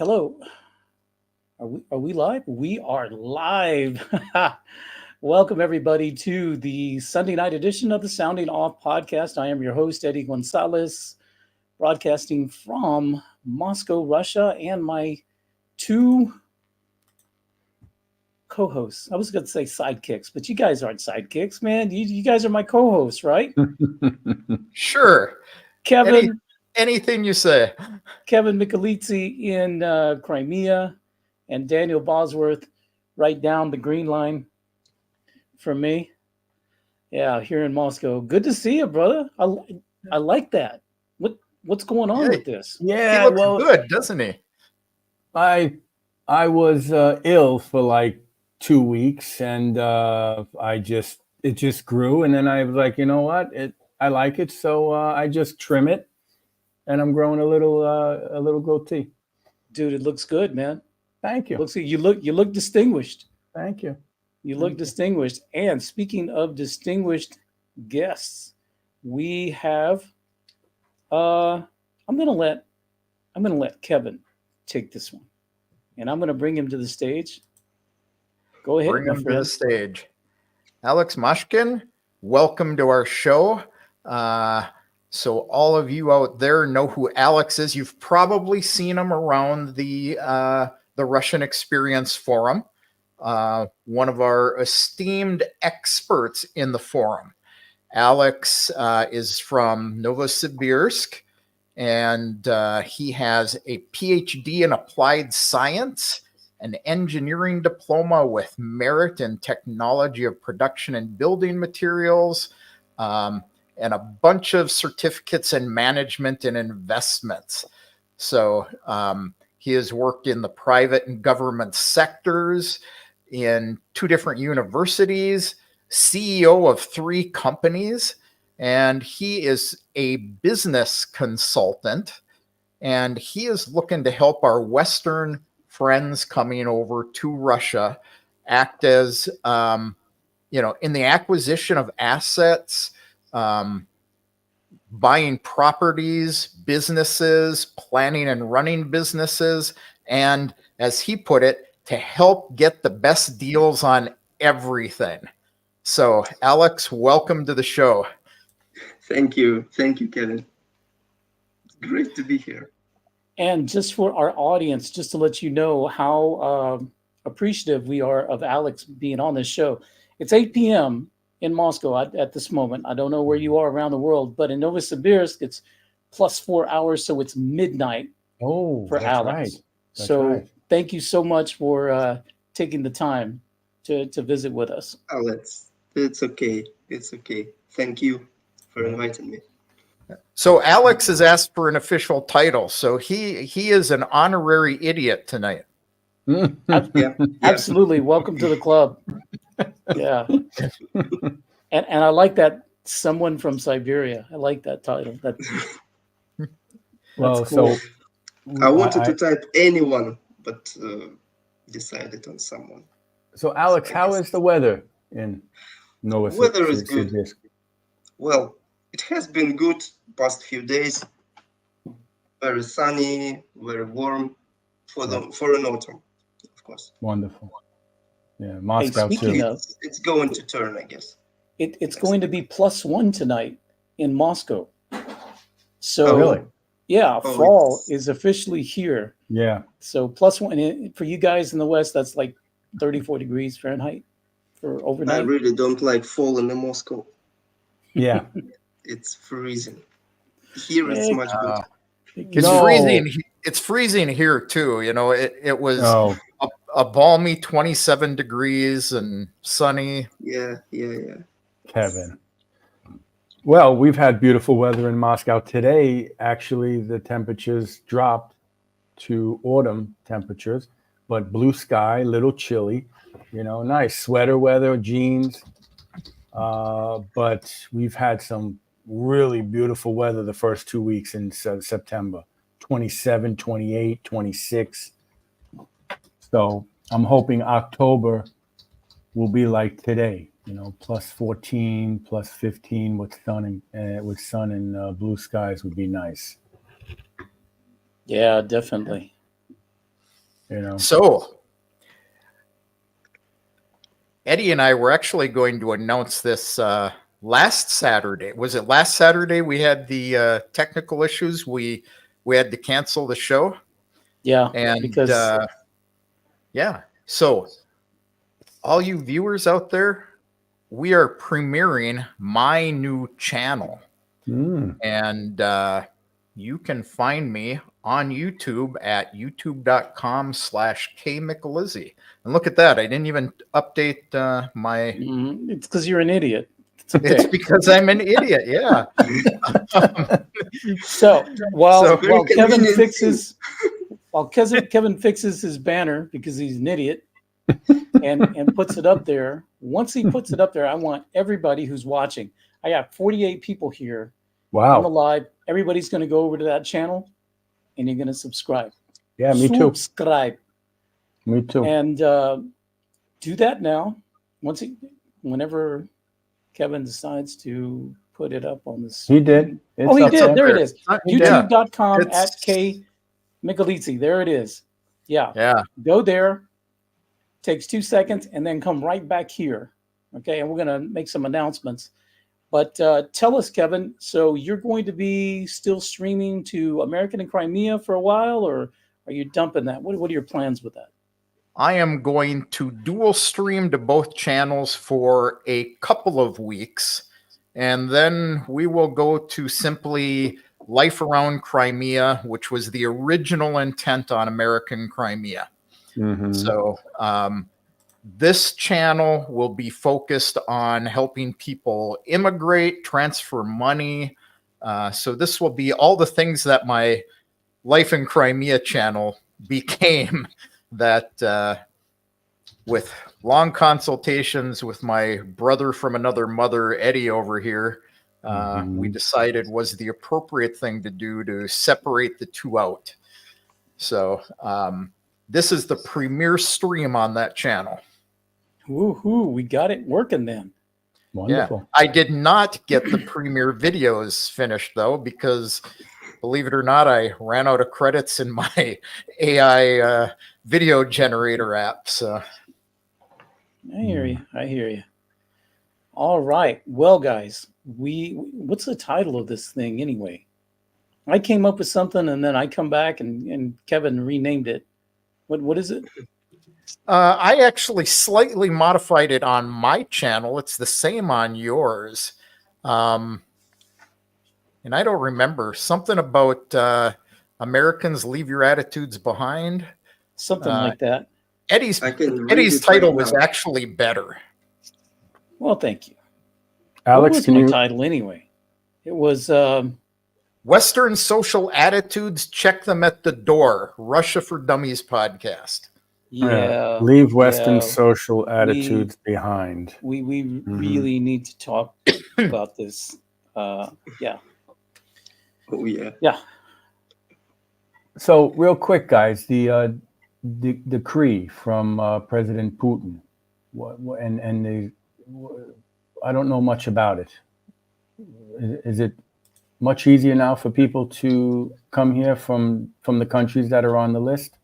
Hello. Are we live? We are live. Welcome everybody to the Sunday night edition of the Sounding Off podcast. I am your host, Eddie Gonzales, broadcasting from Moscow, Russia, and my two co-hosts. I was going to say sidekicks, but you guys aren't sidekicks, man. You guys are my co-hosts, right? Sure. Kevin. Anything you say. Kevin Michelizzi in Crimea, and Daniel Bosworth right down the green line from me. Yeah, here in Moscow. Good to see you, brother. I like that. What's going on with this? Yeah, he looks good, doesn't he? I was ill for like 2 weeks, and it just grew, and then I was like, you know what, I like it, so I just trim it, and I'm growing a little goatee. Dude, it looks good, man. Thank you. You look distinguished. Thank you. You look distinguished. And speaking of distinguished guests, we have I'm gonna let Kevin take this one. And I'm gonna bring him to the stage. Go ahead. Bring him to the stage. Alex Muskin, welcome to our show. So all of you out there know who Alex is. You've probably seen him around the Russian Experience Forum, one of our esteemed experts in the forum. Alex is from Novosibirsk, and he has a PhD in applied science, an engineering diploma with merit in technology of production and building materials, and a bunch of certificates in management and investments. So he has worked in the private and government sectors, in 2 different universities, CEO of 3 companies, and he is a business consultant, and he is looking to help our Western friends coming over to Russia act as, in the acquisition of assets, buying properties, businesses, planning and running businesses, and as he put it, to help get the best deals on everything. So, Alex, welcome to the show. Thank you, Kevin. It's great to be here. And just for our audience, just to let you know how appreciative we are of Alex being on this show. It's 8 p.m. in Moscow at this moment. I don't know where you are around the world, but in Novosibirsk, it's plus 4 hours, so it's midnight for Alex. Right. Thank you so much for taking the time to visit with us. Oh, it's okay. It's okay. Thank you for inviting me. So Alex has asked for an official title, so he is an honorary idiot tonight. Yeah. Absolutely. Welcome to the club. Yeah. And I like that, someone from Siberia. I like that title. That's well, cool. So I wanted to type anyone, but decided on someone. So Alex, how is the weather in Novosibirsk? Weather is good. Well, it has been good past few days. Very sunny, very warm for an autumn, of course. Wonderful. Yeah, Moscow speaking too. of, It's going to turn, I guess. it's going to be +1 tonight in Moscow. So Oh, really? Yeah, fall is officially here. Yeah. So +1 for you guys in the West, that's like 34 degrees Fahrenheit for overnight. I really don't like fall in Moscow. Yeah. It's freezing. Here it's much better. It's freezing. It's freezing here too. It was a balmy 27 degrees and sunny. Yeah. Kevin. Well, we've had beautiful weather in Moscow today. Actually, the temperatures dropped to autumn temperatures, but blue sky, little chilly, nice sweater weather, jeans. But we've had some really beautiful weather the first 2 weeks in September, 27, 28, 26. So I'm hoping October will be like today, +14, +15 with sun and blue skies would be nice. Yeah, definitely. You know. So Eddie and I were actually going to announce this last Saturday. Was it last Saturday we had the technical issues? We had to cancel the show. Yeah, And because yeah. So all you viewers out there, we are premiering my new channel. And you can find me on YouTube at youtube.com/Michelizzi. And look at that. I didn't even update my... it's because you're an idiot. It's okay. It's because I'm an idiot. Yeah. So while very Kevin convenient fixes Kevin fixes his banner because he's an idiot and puts it up there. Once he puts it up there, I want everybody who's watching. I got 48 people here on the Wow. live. Everybody's going to go over to that channel and you're going to subscribe. Yeah, me too. Subscribe. Me too. And do that now. Whenever Kevin decides to put it up on this. He did. Oh, he up did. There it is. Yeah. YouTube.com It's- @Michelizzi. There it is. Yeah. Yeah. Go there. Takes 2 seconds and then come right back here. Okay. And we're going to make some announcements. But tell us, Kevin, so you're going to be still streaming to American and Crimea for a while, or are you dumping that? What are your plans with that? I am going to dual stream to both channels for a couple of weeks, and then we will go to simply Life Around Crimea, which was the original intent on American Crimea. So this channel will be focused on helping people immigrate, transfer money. So this will be all the things that my Life in Crimea channel became, that with long consultations with my brother from another mother, Eddie, over here, we decided was the appropriate thing to do to separate the two out. So this is the premier stream on that channel. Woohoo, we got it working then. Wonderful. Yeah. I did not get the premiere videos finished though, because believe it or not, I ran out of credits in my AI video generator app. So I hear you. I hear you. All right. Well, guys, what's the title of this thing anyway? I came up with something and then I come back and Kevin renamed it. What is it? I actually slightly modified it on my channel. It's the same on yours. And I don't remember. Something about Americans leave your attitudes behind. Something like that. Eddie's I can read Eddie's it title right was now. actually better. Well, thank you. Alex, what was can my you? title anyway? It was Western Social Attitudes, Check Them at the Door. Russia for Dummies podcast. Leave Western yeah. social attitudes behind. We really need to talk about this. Yeah. Oh yeah. Yeah. So real quick, guys, the decree from President Putin, I don't know much about it. Is it much easier now for people to come here from the countries that are on the list?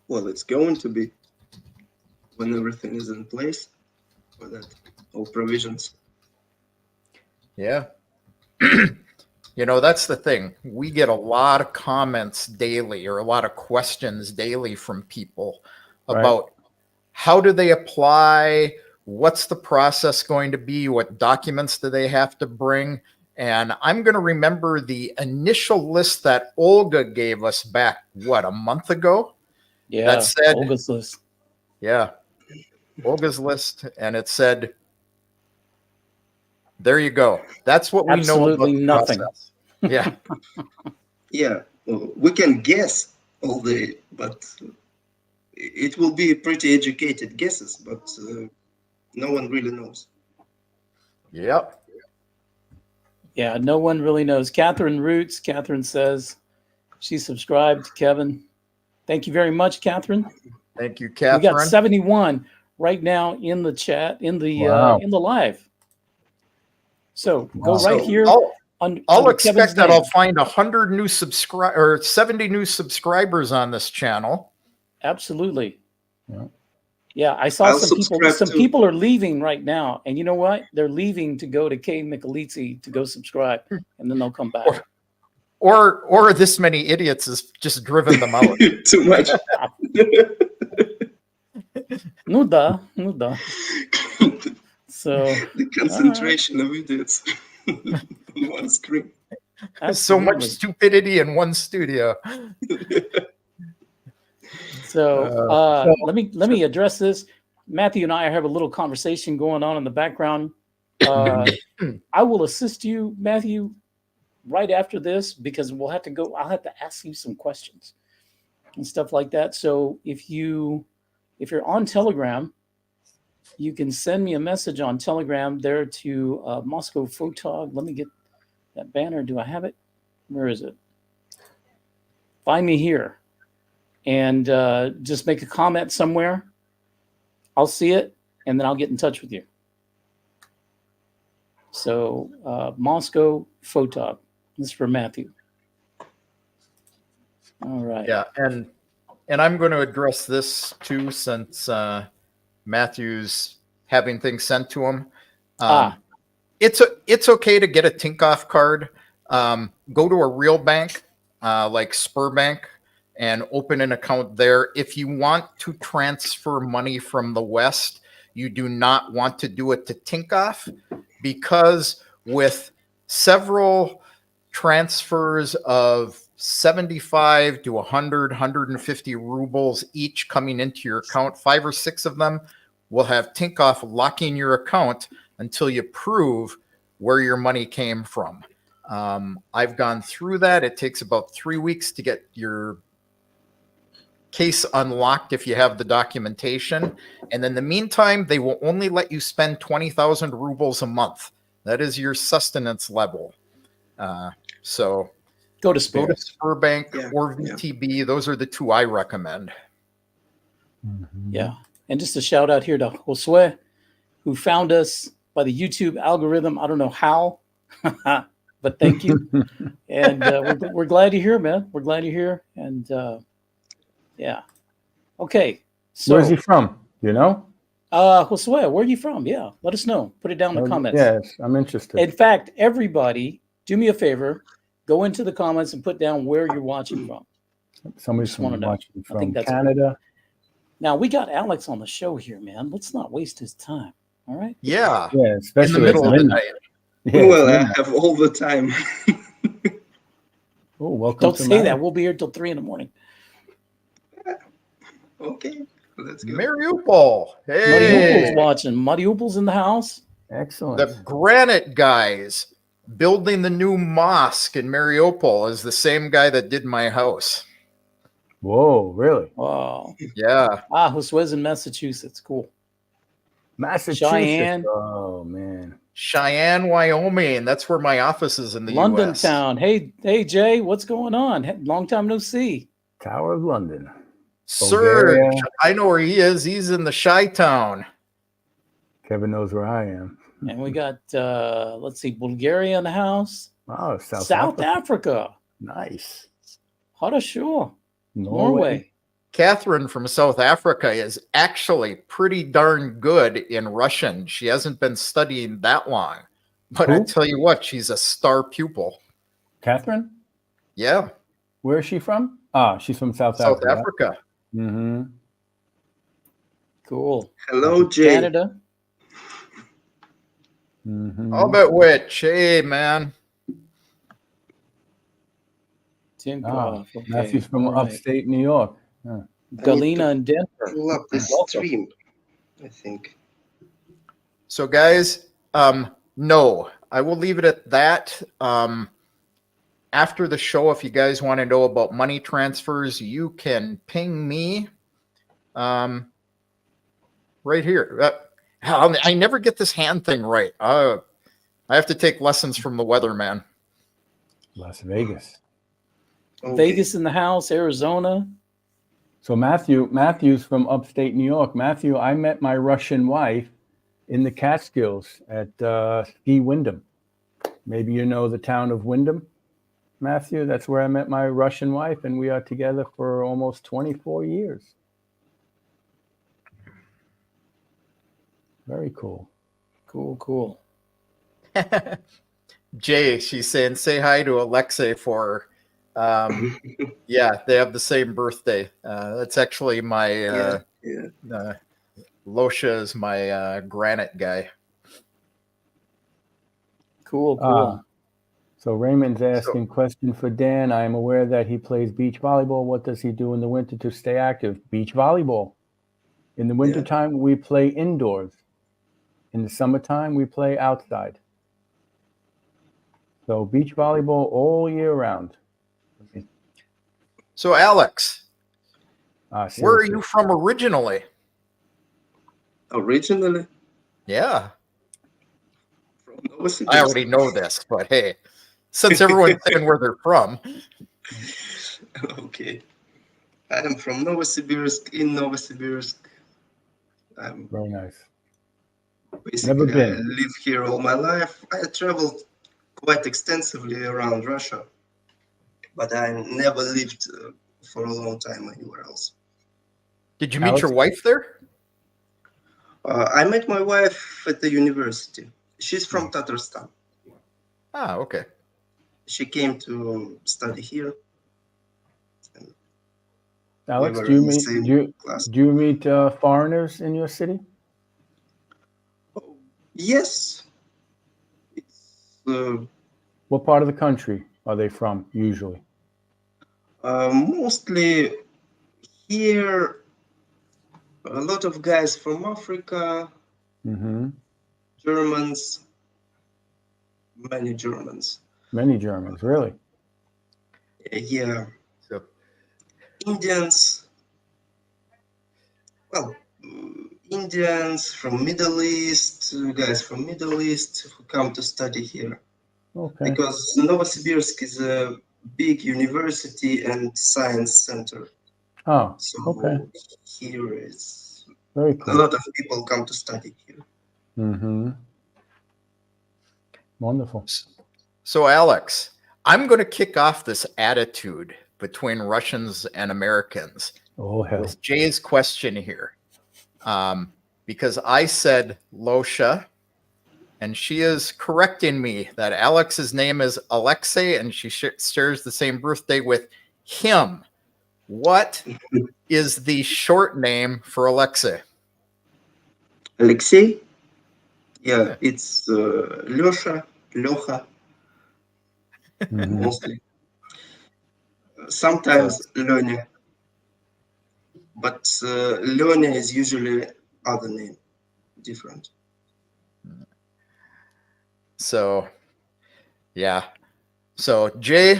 Well, it's going to be when everything is in place for that, all provisions. Yeah. You know, that's the thing. We get a lot of comments daily or a lot of questions daily from people about how do they apply? What's the process going to be? What documents do they have to bring? And I'm going to remember the initial list that Olga gave us back, a month ago? Yeah. That said, Olga's list. Yeah. Olga's list. And it said, there you go. That's what we Absolutely know about the nothing. process. Yeah. Yeah, well, we can guess all day, but it will be pretty educated guesses, but no one really knows. Yep. Yeah, no one really knows. Katherine Roots. Katherine says she subscribed to Kevin. Thank you very much, Katherine. Thank you, We Catherine. got 71 right now in the chat, in the Wow. in the live. So go Wow. right So here. I'll under expect Kevin's that name. I'll find 100 new or 70 new subscribers on this channel. Absolutely. Yeah. Yeah, I saw I'll some people. subscribe Some too. people are leaving right now, and you know what? They're leaving to go to K Michelizzi to go subscribe, and then they'll come back. Or this many idiots has just driven them out. Too much. Nuda, nuda. So The concentration of idiots on one screen. So much absolutely. stupidity in one studio. So let me address this. Matthew and I have a little conversation going on in the background. I will assist you, Matthew, right after this because we'll have to go. I'll have to ask you some questions and stuff like that. So if you're on Telegram, you can send me a message on Telegram there to moscowphotog. Let me get that banner. Do I have it? Where is it? Find me here. And just make a comment somewhere. I'll see it, and then I'll get in touch with you. So Moscow Photog. This is for Matthew. All right. Yeah, and I'm going to address this too, since Matthew's having things sent to him. It's okay to get a Tinkoff card. Go to a real bank like Spur Bank and open an account there. If you want to transfer money from the West, you do not want to do it to Tinkoff, because with several transfers of 75 to 100, 150 rubles each coming into your account, 5 or 6 of them will have Tinkoff locking your account until you prove where your money came from. I've gone through that. It takes about 3 weeks to get your case unlocked if you have the documentation. And in the meantime, they will only let you spend 20,000 rubles a month. That is your sustenance level. So Go to Spur. go to Spurbank Yeah, or VTB. Those are the 2 I recommend. Yeah. And just a shout out here to Josue, who found us by the YouTube algorithm. I don't know how, but thank you. And we're glad you're here, man. We're glad you're here. And yeah. Okay. So Where's he from? You know? Josue, where are you from? Yeah. Let us know. Put it down in the comments. Yes, I'm interested. In fact, everybody, do me a favor. Go into the comments and put down where you're watching from. Somebody's just wanna from know. watching I think from that's Canada. Now, we got Alex on the show here, man. Let's not waste his time. All right. Yeah. Yeah, In especially the middle of the midnight. night. Yeah, it's Well, I midnight. have all the time. Oh, welcome Don't to say my- that. We'll be here till 3 a.m. Okay, let's go. Mariupol. Mariupol's Hey. watching. Mariupol's in the house. Excellent. The granite guys building the new mosque in Mariupol is the same guy that did my house. Whoa, really? Wow. Yeah. Josue's in Massachusetts. Cool. Massachusetts. Cheyenne. Oh, man. Cheyenne, Wyoming. That's where my office is in the London US. town. Hey, Jay, what's going on? Long time no see. Tower of London. Sir, Bulgaria. I know where he is. He's in the Chi-Town. Kevin knows where I am. And we got let's see, Bulgaria in the house. Oh, South Africa. Nice. Harasho. Norway. Catherine from South Africa is actually pretty darn good in Russian. She hasn't been studying that long. But I Who? tell you what, she's a star pupil. Catherine? Yeah, Where is she from? She's from South South Africa. Africa. Mm-hmm. Cool. Hello, Jay. Canada. Mm-hmm. I'll bet which. Hey, man. Tinkoff. Okay. Matthew's from all right. upstate New York. Galena and Denver. Pull up the Welcome. stream, I think. So, guys, no, I will leave it at that. After the show, if you guys want to know about money transfers, you can ping me right here. I never get this hand thing right. I have to take lessons from the weatherman. Las Vegas. Okay. Vegas in the house, Arizona. So Matthew's from upstate New York. Matthew, I met my Russian wife in the Catskills at Ski Wyndham. Maybe you know the town of Wyndham, Matthew. That's where I met my Russian wife, and we are together for almost 24 years. Very cool. Cool. Jay, she's saying, say hi to Alexi for her. Yeah, they have the same birthday. That's actually my Losha is my granite guy. Cool. So Raymond's asking, question for Dan. I am aware that he plays beach volleyball. What does he do in the winter to stay active? Beach volleyball. In the wintertime, we play indoors. In the summertime, we play outside. So beach volleyball all year round. So Alex, where are seriously. you from originally? Originally, Yeah, from Novosibirsk. I already know this, but hey, since everyone's saying where they're from. Okay. I am from Novosibirsk, in Novosibirsk. Very nice. Basically, Never been. I live here all my life. I traveled quite extensively around Russia, but I never lived for a long time anywhere else. Did you meet your wife there? I met my wife at the university. She's from Tatarstan. Ah, okay. She came to study here. Alex, were do you in the meet same class. do you meet foreigners in your city? Yes. It's What part of the country are they from usually? mostly here. A lot of guys from Africa, Mm-hmm. Germans, many Germans. Many Germans, really? Yeah. So, Indians. Well, Indians from Middle East, guys from Middle East who come to study here. Okay. Because Novosibirsk is a big university and science center. Oh, So okay. here is Very a cool. lot of people come to study here. Mm-hmm. Wonderful. so Alex, I'm going to kick off this attitude between Russians and Americans Oh, hell. with Jay's question here. Because I said Losha, and she is correcting me that Alex's name is Alexei, and she shares the same birthday with him. What is the short name for Alexei? Alexei? Yeah, it's Losha, Loha, Mhm. mostly. Sometimes Lonya. But Lonya is usually other name, different. So, yeah. So Jay,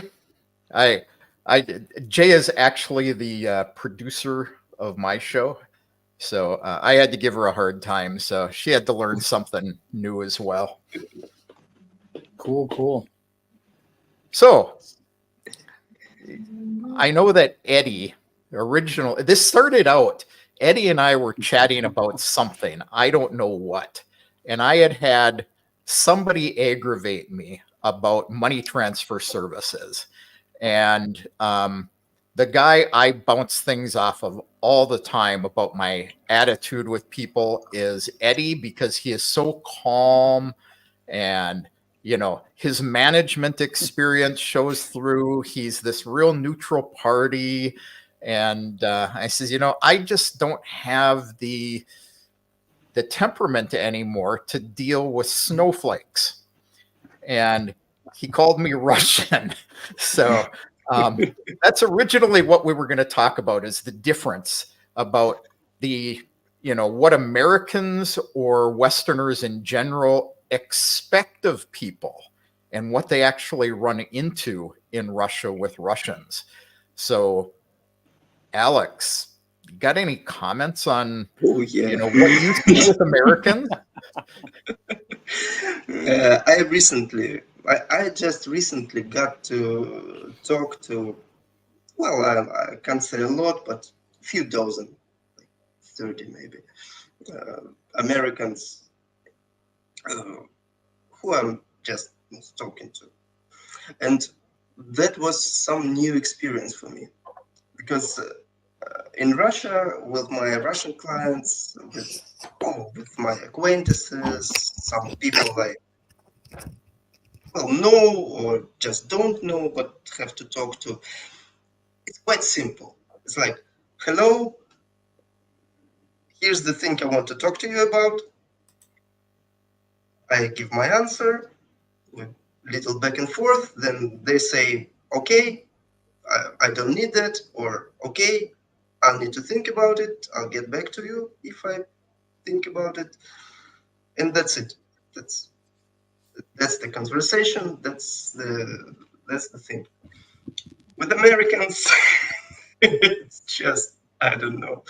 Jay is actually the producer of my show. So I had to give her a hard time. So she had to learn something new as well. Cool. So I know that Eddie, this started out, Eddie and I were chatting about something. I don't know what. And I had somebody aggravate me about money transfer services. And the guy I bounce things off of all the time about my attitude with people is Eddie, because he is so calm and, you know, his management experience shows through. He's this real neutral party. And I says, you know, I just don't have the temperament anymore to deal with snowflakes. And he called me Russian. So that's originally what we were going to talk about, is the difference about the, you know, what Americans or Westerners in general expect of people and what they actually run into in Russia with Russians. So, Alex, got any comments on what you see with Americans? I just recently got to talk to, well, I can't say a lot, but a few dozen, like 30 maybe, Americans who I'm just was talking to. And that was some new experience for me, because in Russia, with my Russian clients, with my acquaintances, some people I know or just don't know but have to talk to, it's quite simple. It's like, hello, here's the thing I want to talk to you about. I give my answer with little back and forth. Then they say, okay, I don't need that, or okay, I need to think about it. I'll get back to you if I think about it. And that's it. That's the conversation. That's the thing. With Americans, it's just, I don't know.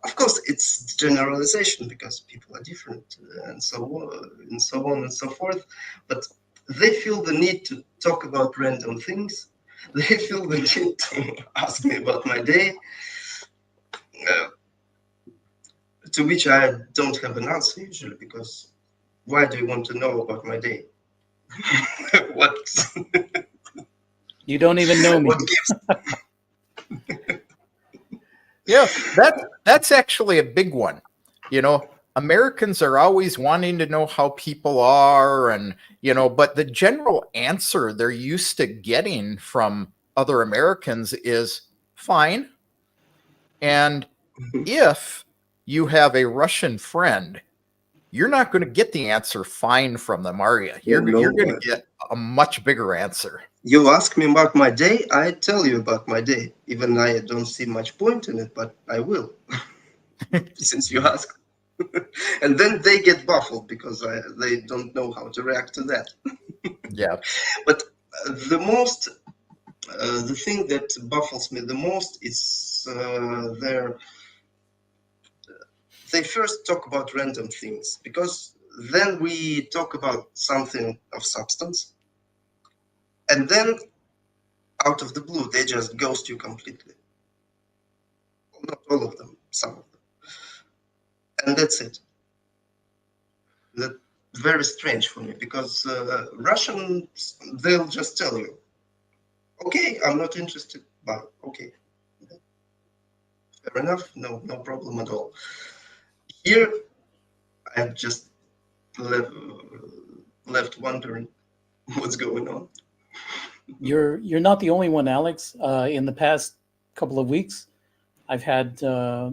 Of course, it's generalization because people are different and so on and so forth. But they feel the need to talk about random things. They feel the need to ask me about my day, to which I don't have an answer usually, because why do you want to know about my day? What? You don't even know me. What gives? Yeah, that's actually a big one. Americans are always wanting to know how people are, and but the general answer they're used to getting from other Americans is fine. And if you have a Russian friend, you're not going to get the answer fine from them, are you? You're going to get a much bigger answer. You ask me about my day, I tell you about my day. Even I don't see much point in it, but I will, since you ask. And then they get baffled because they don't know how to react to that. Yeah. But the thing that baffles me the most is they first talk about random things, because then we talk about something of substance, and then out of the blue they just ghost you completely. Not all of them, some of them, and that's it. That's very strange for me, because Russians, they'll just tell you, okay, I'm not interested, but okay, fair enough, no problem at all. Here I just left wondering what's going on. You're not the only one, Alex. In the past couple of weeks, I've had a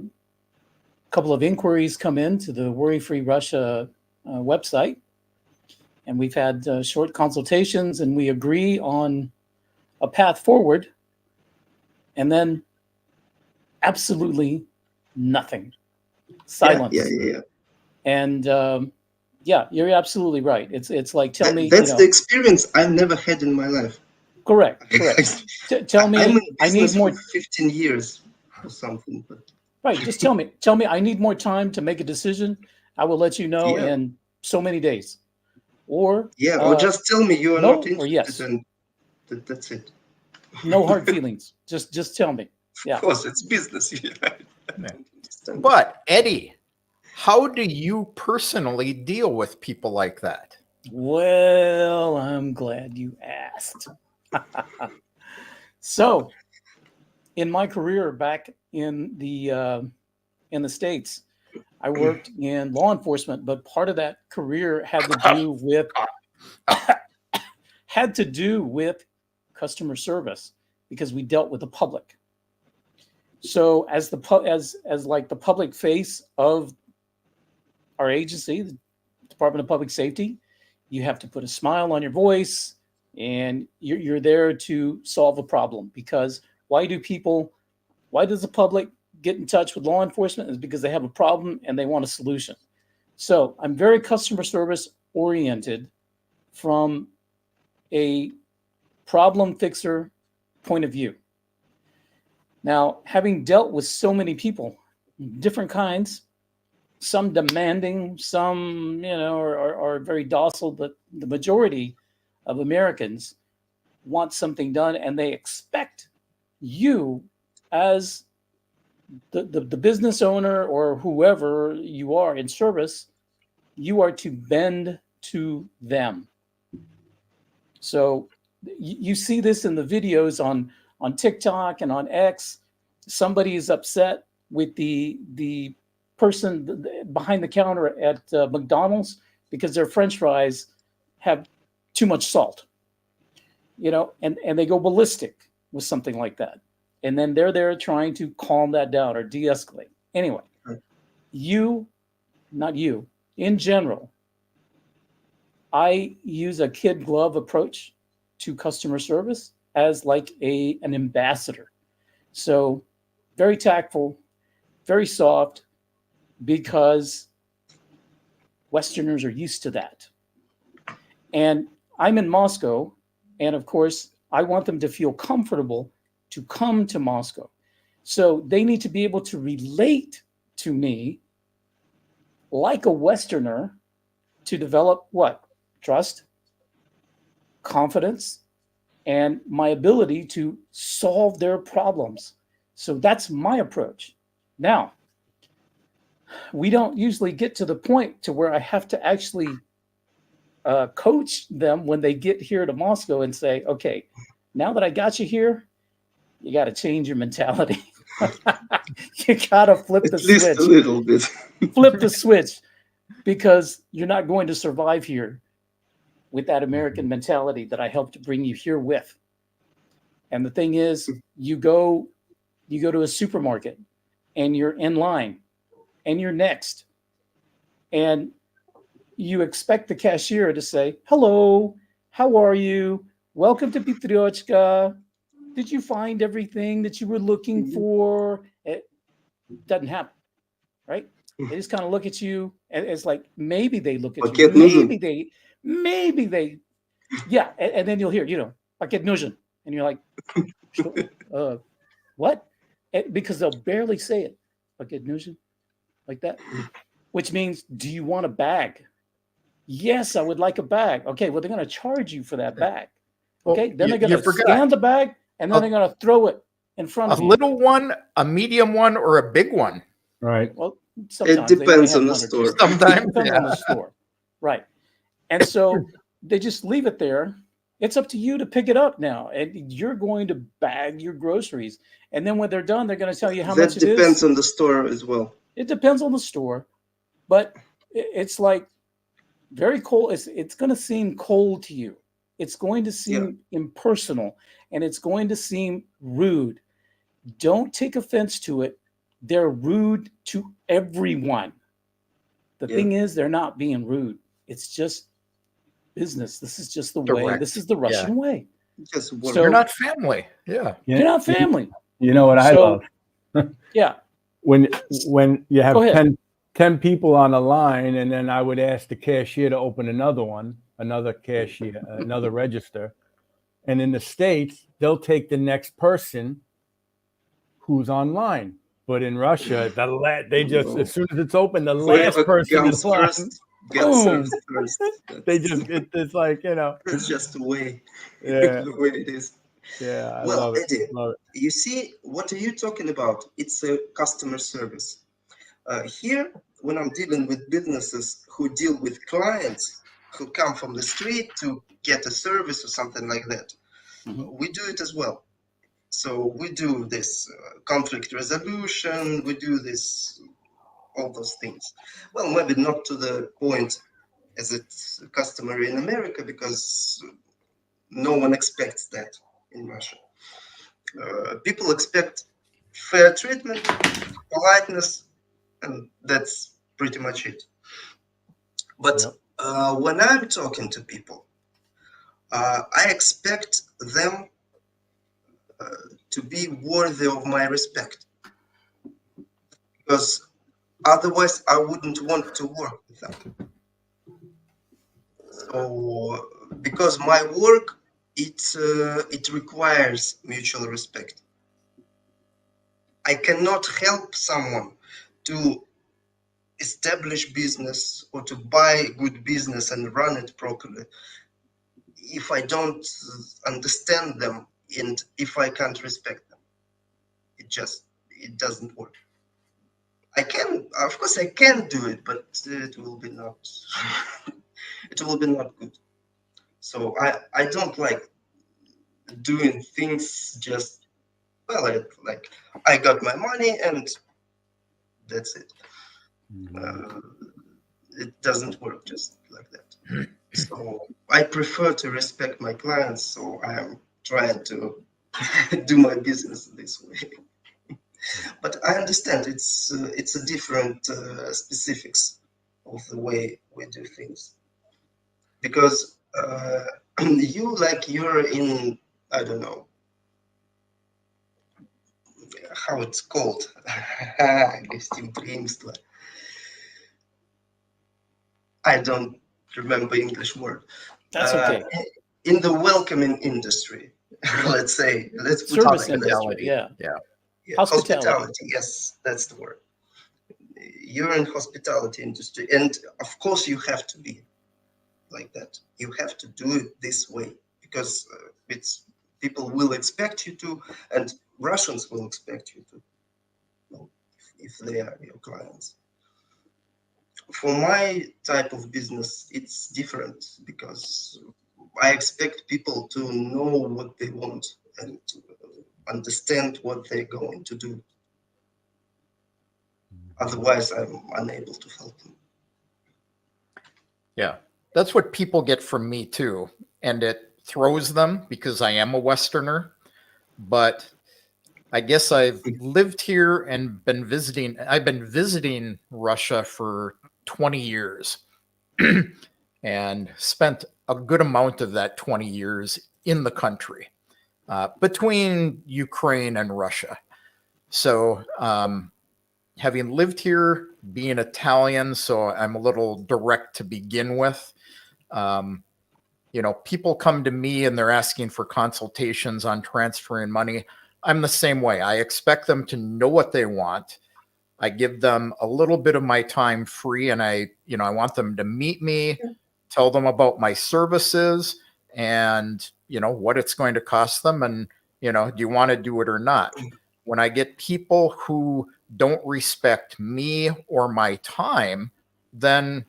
couple of inquiries come in to the Worry Free Russia website, and we've had short consultations, and we agree on a path forward, and then absolutely nothing, silence. Yeah. And yeah, you're absolutely right. It's like, tell me. That's the experience I never had in my life. Correct. Tell me. I'm in I need more. For 15 years or something. But... Right. Just tell me. I need more time to make a decision. I will let you know in so many days. Or or just tell me you are no, not interested, or yes. and that's it. No hard feelings. Just tell me. Yeah. Of course, it's business. But Eddie, how do you personally deal with people like that? Well, I'm glad you asked. So, in my career back in the States, I worked in law enforcement, but part of that career had to do with customer service, because we dealt with the public. So as the public face of our agency, the Department of Public Safety, you have to put a smile on your voice, and you're there to solve a problem. Because why does the public get in touch with law enforcement? Is because they have a problem and they want a solution. So I'm very customer service oriented from a problem fixer point of view. Now, having dealt with so many people, different kinds, some demanding, some, are very docile, but the majority of Americans want something done, and they expect you, as the business owner or whoever you are in service, you are to bend to them. So you see this in the videos on TikTok and on X. Somebody is upset with the person behind the counter at McDonald's because their French fries have too much salt, and they go ballistic with something like that. And then they're there trying to calm that down or de-escalate. Anyway, not you, in general, I use a kid glove approach to customer service as like an ambassador. So very tactful, very soft, because Westerners are used to that. And I'm in Moscow, and of course, I want them to feel comfortable to come to Moscow. So they need to be able to relate to me like a Westerner to develop what? Trust, confidence, and my ability to solve their problems. So that's my approach. Now, we don't usually get to the point to where I have to actually coach them when they get here to Moscow and say, okay, now that I got you here, you got to change your mentality. You got to flip the switch. At least a little bit. Flip the switch, because you're not going to survive here with that American mentality that I helped to bring you here with. And the thing is, you go to a supermarket and you're in line and you're next. And you expect the cashier to say, hello, how are you? Welcome to Pitriochka. Did you find everything that you were looking for? It doesn't happen, right? They just kind of look at you, and it's like, maybe they look at you. Maybe they, yeah. And then you'll hear, paket нужен. And you're like, what? Because they'll barely say it. Paket нужен, like that. Which means, do you want a bag? Yes, I would like a bag. Okay, well, they're going to charge you for that bag. Okay, then they're going to scan the bag, and then they're going to throw it in front of you. A little one, a medium one, or a big one? Right. Well, sometimes it depends on the store. Sometimes, depends on the store. Right. And so they just leave it there. It's up to you to pick it up now, and you're going to bag your groceries. And then when they're done, they're going to tell you how much it is. That depends on the store as well. It depends on the store, but it's like very cold. It's going to seem cold to you. It's going to seem impersonal, and it's going to seem rude. Don't take offense to it. They're rude to everyone. The thing is, they're not being rude. It's just business. This is just the way. This is the Russian way. So you're not family. Yeah. You're not family. You know what I love? Yeah. When you have 10 people on a line, and then I would ask the cashier to open another cashier, another register. And in the States, they'll take the next person who's online. But in Russia, they just, as soon as it's open, the last person is first. They just, it's like, It's just the way, the way it is. Yeah, I well, love it. Eddie, Love it. You see, what are you talking about? It's a customer service. Here, when I'm dealing with businesses who deal with clients who come from the street to get a service or something like that, we do it as well. So we do this conflict resolution, we do this, all those things. Well, maybe not to the point as it's customary in America, because no one expects that in Russia. People expect fair treatment, politeness, and that's pretty much it. But when I'm talking to people, I expect them to be worthy of my respect, because otherwise I wouldn't want to work with them. So, because my work, it requires mutual respect. I cannot help someone to establish business or to buy good business and run it properly if I don't understand them and if I can't respect them. It doesn't work. Of course I can do it, but it will be not it will be not good. So I don't like doing things just, well, I got my money and that's it. It doesn't work just like that. So I prefer to respect my clients, so I am trying to do my business this way. But I understand it's a different specifics of the way we do things, because you're in, I don't know how it's called. I don't remember English word. That's okay. In the welcoming industry, let's put Service it industry, yeah. Hospitality. Yes, that's the word. You're in hospitality industry, and of course you have to be like that. You have to do it this way, because it's people will expect you to, and Russians will expect you to, if they are your clients. For my type of business, it's different, because I expect people to know what they want and to understand what they're going to do. Otherwise, I'm unable to help them. Yeah, that's what people get from me too. And it throws them because I am a Westerner. But I guess I've lived here and been visiting. I've been visiting Russia for 20 years and spent a good amount of that 20 years in the country between Ukraine and Russia. So having lived here, being Italian, so I'm a little direct to begin with. People come to me and they're asking for consultations on transferring money. I'm the same way. I expect them to know what they want. I give them a little bit of my time free, and I want them to meet me, tell them about my services and, what it's going to cost them. And, do you want to do it or not? When I get people who don't respect me or my time, then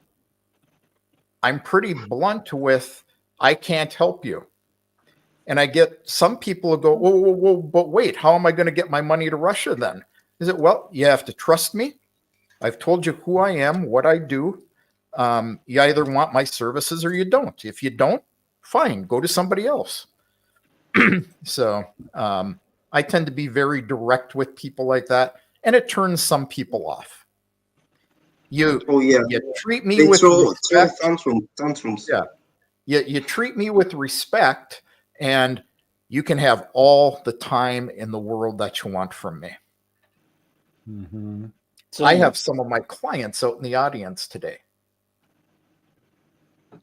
I'm pretty blunt with, I can't help you. And I get some people who go, whoa, but wait, how am I going to get my money to Russia then? Is it, well, you have to trust me. I've told you who I am, what I do. You either want my services or you don't. If you don't, fine, go to somebody else. So I tend to be very direct with people like that, and it turns some people off. You treat me with respect. Tantrums. Yeah. You treat me with respect, and you can have all the time in the world that you want from me. Mm-hmm. So I have some of my clients out in the audience today.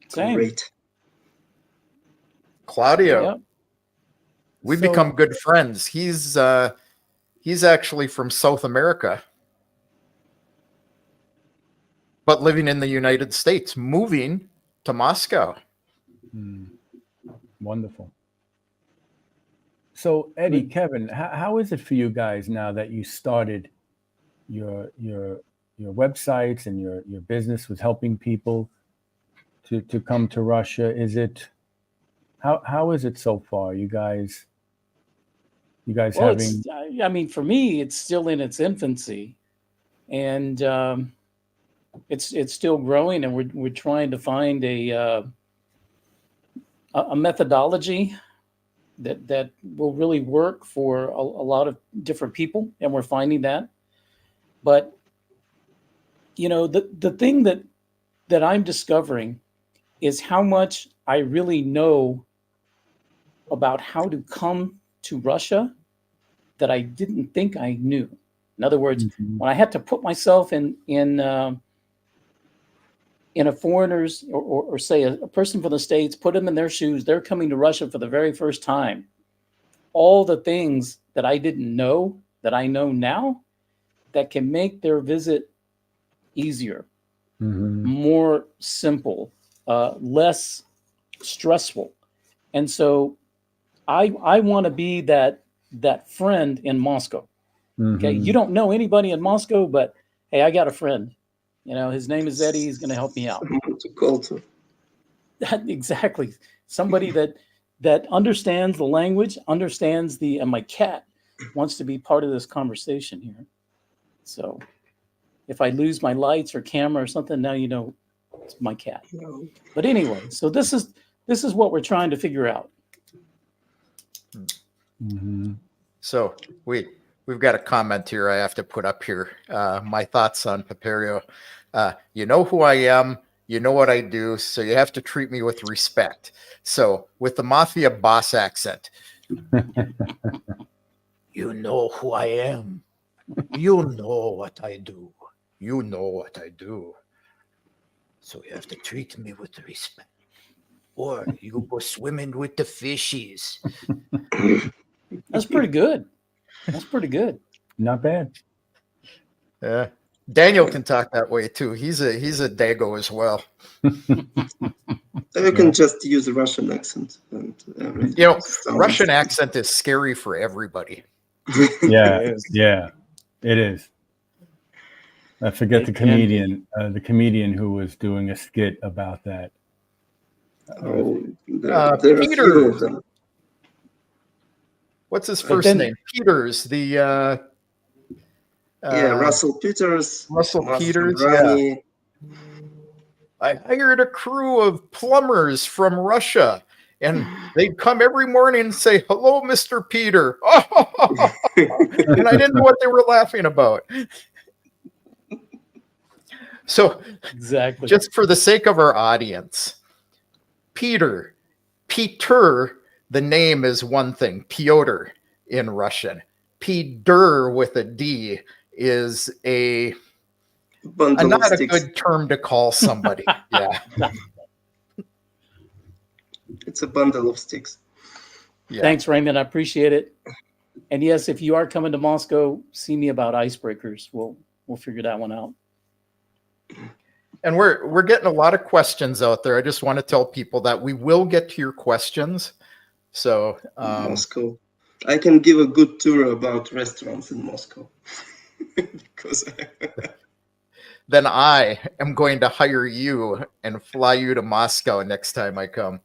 same. Great. Claudio, Yep. we've So- become good friends. He's actually from South America, but living in the United States, moving to Moscow. Wonderful. So Eddie, Kevin, how is it for you guys now that you started your websites and your business with helping people to come to Russia? Is it how is it so far? You guys Well, having I mean, for me, it's still in its infancy, and it's still growing, and we're trying to find a methodology that will really work for a lot of different people, and we're finding that. But the thing that I'm discovering is how much I really know about how to come to Russia that I didn't think I knew. In other words, when I had to put myself in a foreigner's or say a person from the States, put them in their shoes, they're coming to Russia for the very first time. All the things that I didn't know that I know now that can make their visit easier, more simple, less stressful. And so I want to be that friend in Moscow. Okay. You don't know anybody in Moscow, but hey, I got a friend. His name is Eddie. He's going to help me out. Someone to call to. Exactly. Somebody that understands the language, understands and my cat wants to be part of this conversation here. So if I lose my lights or camera or something, now you know it's my cat. No. But anyway, so this is what we're trying to figure out. Mm-hmm. So we've got a comment here I have to put up here. My thoughts on Paperio. You know who I am. You know what I do. So you have to treat me with respect. So with the mafia boss accent, you know who I am. You know what I do. You know what I do. So you have to treat me with respect. Or you go swimming with the fishies. That's pretty good. That's pretty good. Not bad. Yeah. Daniel can talk that way too. He's a Dago as well. You can just use a Russian accent and everything. You know, sounds- Russian accent is scary for everybody. Yeah, Yes. yeah, it is. I forget the comedian who was doing a skit about that. Oh, there are a Peter. few of them. What's his But first then- name? Peters. The Russell Peters. Russell Master Peters, Brani. I hired a crew of plumbers from Russia, and they'd come every morning and say, "Hello, Mr. Peter." And I didn't know what they were laughing about. So, Exactly. just for the sake of our audience, Peter, the name is one thing, Pyotr in Russian. Peter with a D is Bundle of not a sticks. good term to call somebody. Yeah. It's a bundle of sticks. Yeah. Thanks, Raymond. I appreciate it. And yes, if you are coming to Moscow, see me about icebreakers. We'll figure that one out. And we're getting a lot of questions out there. I just want to tell people that we will get to your questions. So Moscow. I can give a good tour about restaurants in Moscow. Because then I am going to hire you and fly you to Moscow next time I come.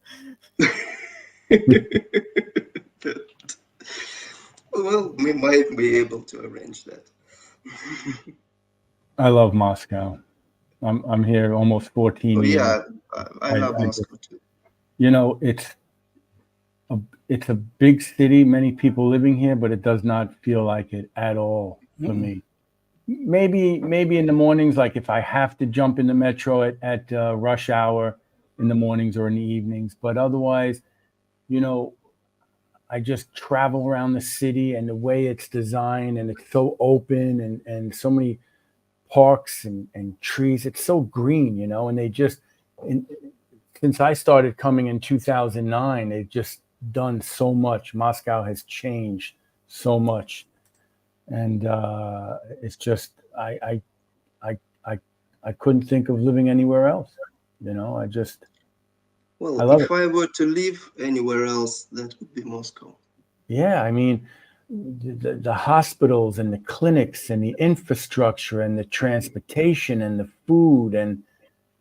well, we might be able to arrange that. I love Moscow. I'm here almost 14 Oh, years. yeah, I love I Moscow too. You know, it's a big city, many people living here, but it does not feel like it at all for me. Maybe in the mornings, like if I have to jump in the metro at rush hour in the mornings or in the evenings, but otherwise, you know, I just travel around the city and the way it's designed, and it's so open and so many parks and trees. It's so green, you know, and they just, since I started coming in 2009, they've just done so much. Moscow has changed so much. And it's just, I couldn't think of living anywhere else. You know, I Well, love if I were to live anywhere else, that would be Moscow. yeah, I mean, the hospitals and the clinics and the infrastructure and the transportation and the food and,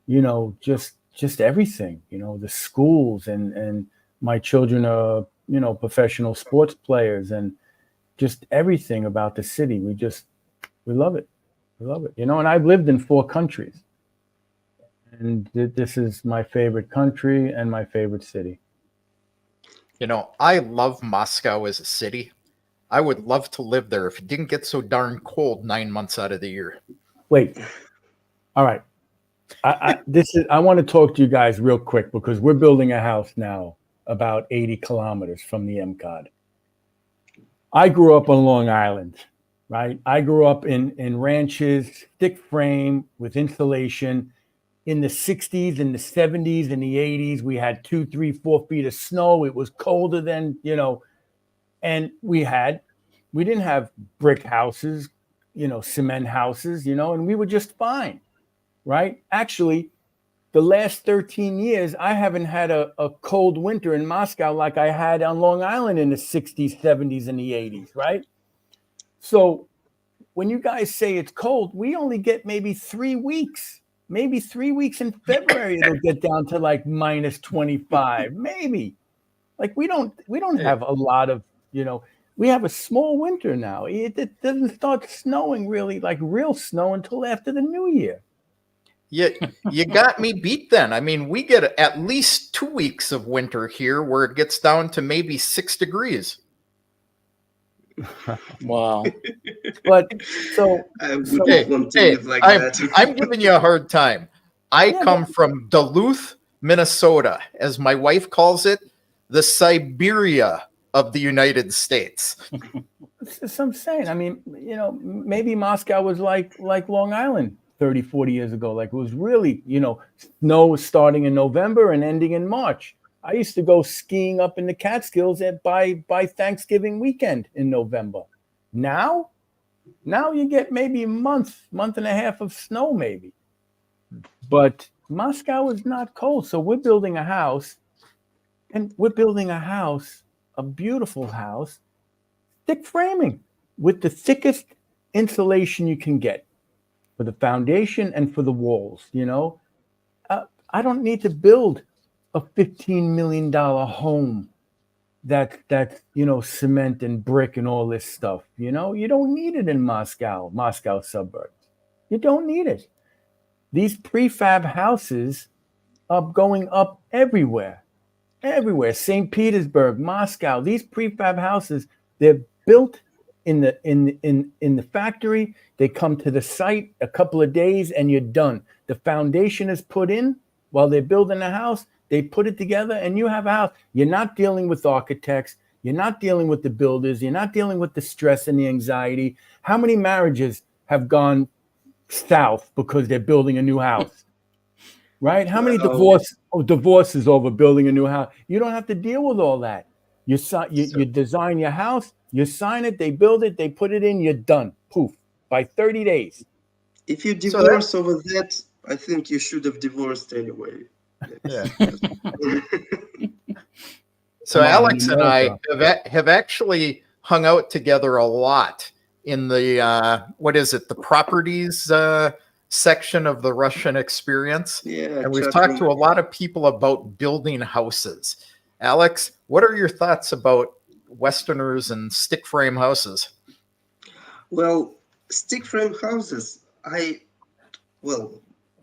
you know, just everything, you know, the schools and my children are, you know, professional sports players, and just everything about the city. We love it. We love it. You know, and I've lived in 4 countries, and this is my favorite country and my favorite city. You know, I love Moscow as a city. I would love to live there if it didn't get so darn cold 9 months out of the year. Wait. All right. I want to talk to you guys real quick because we're building a house now about 80 kilometers from the MCOD. I grew up on Long Island, right? I grew up in ranches, thick frame with insulation. In the 60s and the 70s and the 80s, we had 2, 3, 4 feet of snow. It was colder than, you know, and we didn't have brick houses, you know, cement houses, you know, and we were just fine, right? Actually, the last 13 years, I haven't had a cold winter in Moscow like I had on Long Island in the 60s, 70s, and the 80s, right? So when you guys say it's cold, we only get maybe 3 weeks, maybe 3 weeks in February it'll get down to like minus 25, maybe. Like we don't have a lot of, we have a small winter now. It doesn't start snowing really, like real snow, until after the new year. You got me beat then. I mean, we get at least 2 weeks of winter here where it gets down to maybe 6 degrees. Wow. But I wouldn't want to live like that. I'm giving you a hard time. I come from Duluth, Minnesota, as my wife calls it, the Siberia of the United States. That's what I'm saying. I mean, maybe Moscow was like Long Island 30, 40 years ago. Like it was really, snow was starting in November and ending in March. I used to go skiing up in the Catskills by Thanksgiving weekend in November. Now you get maybe a month and a half of snow maybe. But Moscow is not cold. So we're building a house, a beautiful house, thick framing with the thickest insulation you can get for the foundation and for the walls. I don't need to build a $15 million home that's cement and brick and all this stuff. You don't need it in Moscow suburbs. You don't need it. These prefab houses are going up everywhere. St. Petersburg, Moscow, these prefab houses, they're built in the factory. They come to the site a couple of days and you're done. The foundation is put in while they're building the house. They put it together and you have a house. You're not dealing with architects. You're not dealing with the builders. You're not dealing with the stress and the anxiety. How many marriages have gone south because they're building a new house? Right? How many divorces over building a new house? You don't have to deal with all that. You design your house, you sign it, they build it, they put it in, you're done. Poof. By 30 days. If you divorce over that, I think you should have divorced anyway. Yeah. So Alex and I have actually hung out together a lot in the the properties section of the Russian experience. Yeah, and we've talked to a lot of people about building houses. Alex, what are your thoughts about Westerners and stick frame houses? Well, stick frame houses,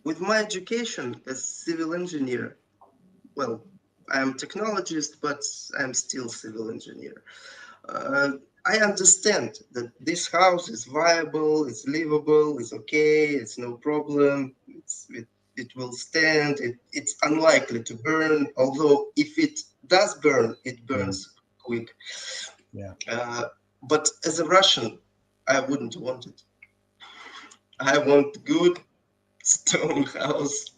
with my education as civil engineer, I'm technologist, but I'm still civil engineer. I understand that this house is viable, it's livable, it's okay, it's no problem, it will stand, it's unlikely to burn, although if it does burn, it burns quick. Yeah. But as a Russian, I wouldn't want it. I want good stone house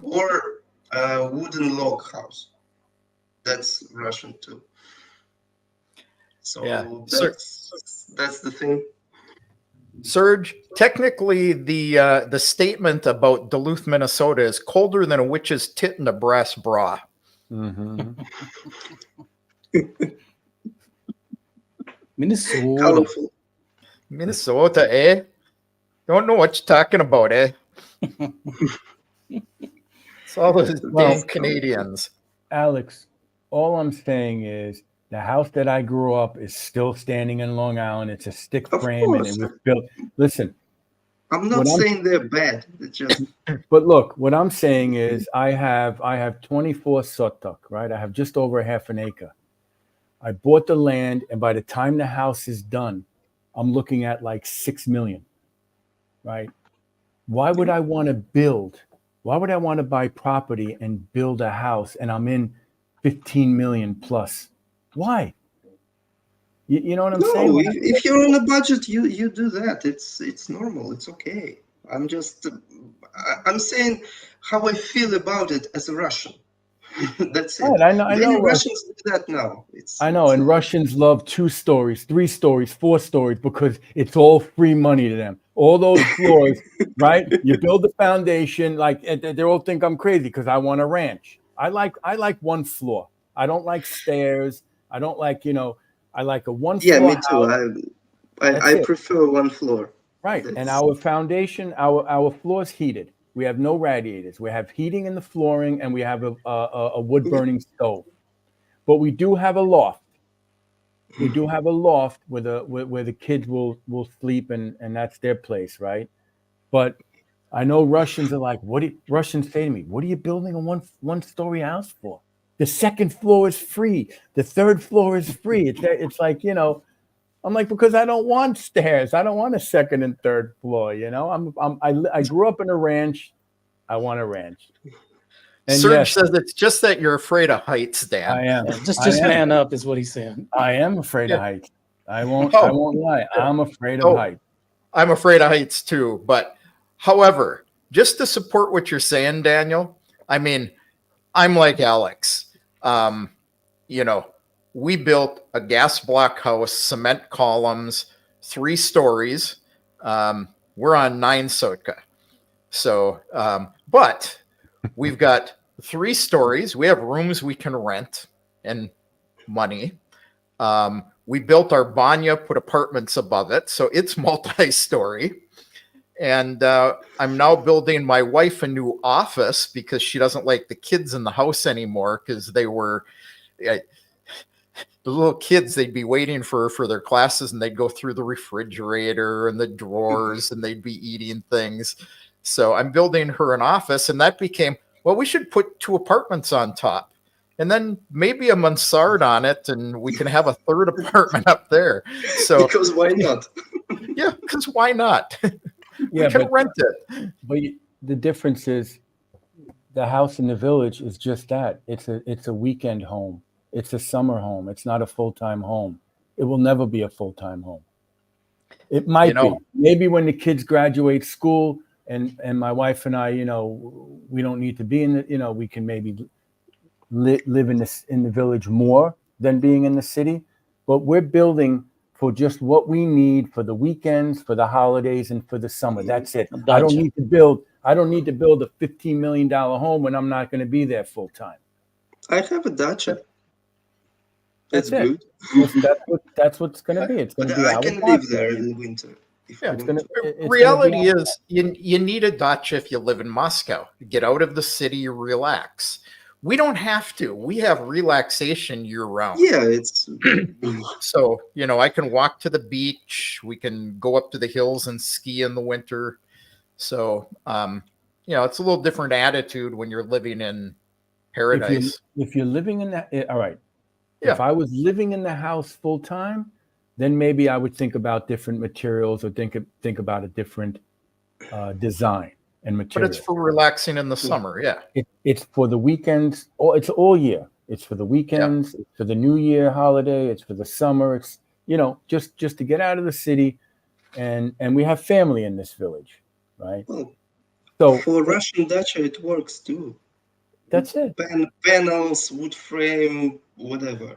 or a wooden log house. That's Russian too. So that's the thing. Serge, technically the statement about Duluth, Minnesota is colder than a witch's tit in a brass bra. Mm-hmm. Colorful. Minnesota, eh? Don't know what you're talking about, eh? It's all those damn Canadians. Alex, all I'm saying is the house that I grew up is still standing in Long Island. It's a stick frame and it was built. Listen. I'm not saying they're bad. It's just But look, what I'm saying is I have 24 sotok, right? I have just over half an acre. I bought the land, and by the time the house is done, I'm looking at like 6 million, right? Why would I want to build? Why would I want to buy property and build a house and I'm in 15 million plus? Why? You know what I'm saying? No, if you're on a budget, you do that. It's normal. It's okay. I'm saying how I feel about it as a Russian. That's it. Right, I know Russians do that now. And Russians love 2 stories, 3 stories, 4 stories because it's all free money to them. All those floors, right? You build the foundation, they all think I'm crazy because I want a ranch. I like 1 floor. I don't like stairs. I don't like, I like a 1 floor. Yeah, me too. House. I prefer 1 floor. Right. And our foundation, our floor's heated. We have no radiators. We have heating in the flooring, and we have a wood burning stove. But we do have a loft. We do have a loft where the kids will sleep, and that's their place, right? But I know Russians are like, Russians say to me, what are you building a one-story house for? The second floor is free. The third floor is free. It's like, you know, I'm like, because I don't want stairs. I don't want a second and third floor. You know, I grew up in a ranch. I want a ranch. And Serge yes, says it's just that you're afraid of heights, Dan. I am. Yeah, just I am. man up is what he's saying. I am afraid of Yeah. heights. I won't Oh. lie. I'm afraid of Oh. heights. I'm afraid of heights too. But however, just to support what you're saying, Daniel, I mean, I'm like Alex. You know, we built a gas block house, cement columns, 3 stories. We're on 9 Sotka. So, but we've got 3 stories. We have rooms we can rent and money. We built our banya, put apartments above it. So it's multi-story. And I'm now building my wife a new office because she doesn't like the kids in the house anymore because they were the little kids. They'd be waiting for their classes and they'd go through the refrigerator and the drawers and they'd be eating things. So I'm building her an office, and that became, well, we should put 2 apartments on top and then maybe a mansard on it, and we can have a 3rd apartment up there. So Because why not? yeah, because why not? Yeah, we can but rent it. But the difference is the house in the village is just that. It's a weekend home. It's a summer home. It's not a full-time home. It will never be a full-time home. It might be. Maybe when the kids graduate school and my wife and I, you know, we don't need to be in the, you know, we can maybe live in the village more than being in the city. But we're building for just what we need for the weekends, for the holidays, and for the summer. That's it. Gotcha. I don't need to build a $15 million home when I'm not going to be there full time. I have a dacha. That's That's it. good. That's what's going to be. It's going to But be I our can dacha. live there in winter. If Yeah, I it's want going to. to. Reality is you need a dacha if you live in Moscow. Get out of the city, you relax. We don't have to. We have relaxation year round. Yeah, it's So, you know, I can walk to the beach. We can go up to the hills and ski in the winter. So, you know, it's a little different attitude when you're living in paradise. If you're living in that, all right. Yeah. If I was living in the house full time, then maybe I would think about different materials or think about a different design and material. But it's for relaxing in the summer. Yeah. It's for the weekends. It's all year. It's for the weekends. It's for the New Year holiday. It's for the summer. It's, you know, just to get out of the city, and we have family in this village, right? well, So for Russian dacha, it works too. that's it. Panels, wood frame, whatever.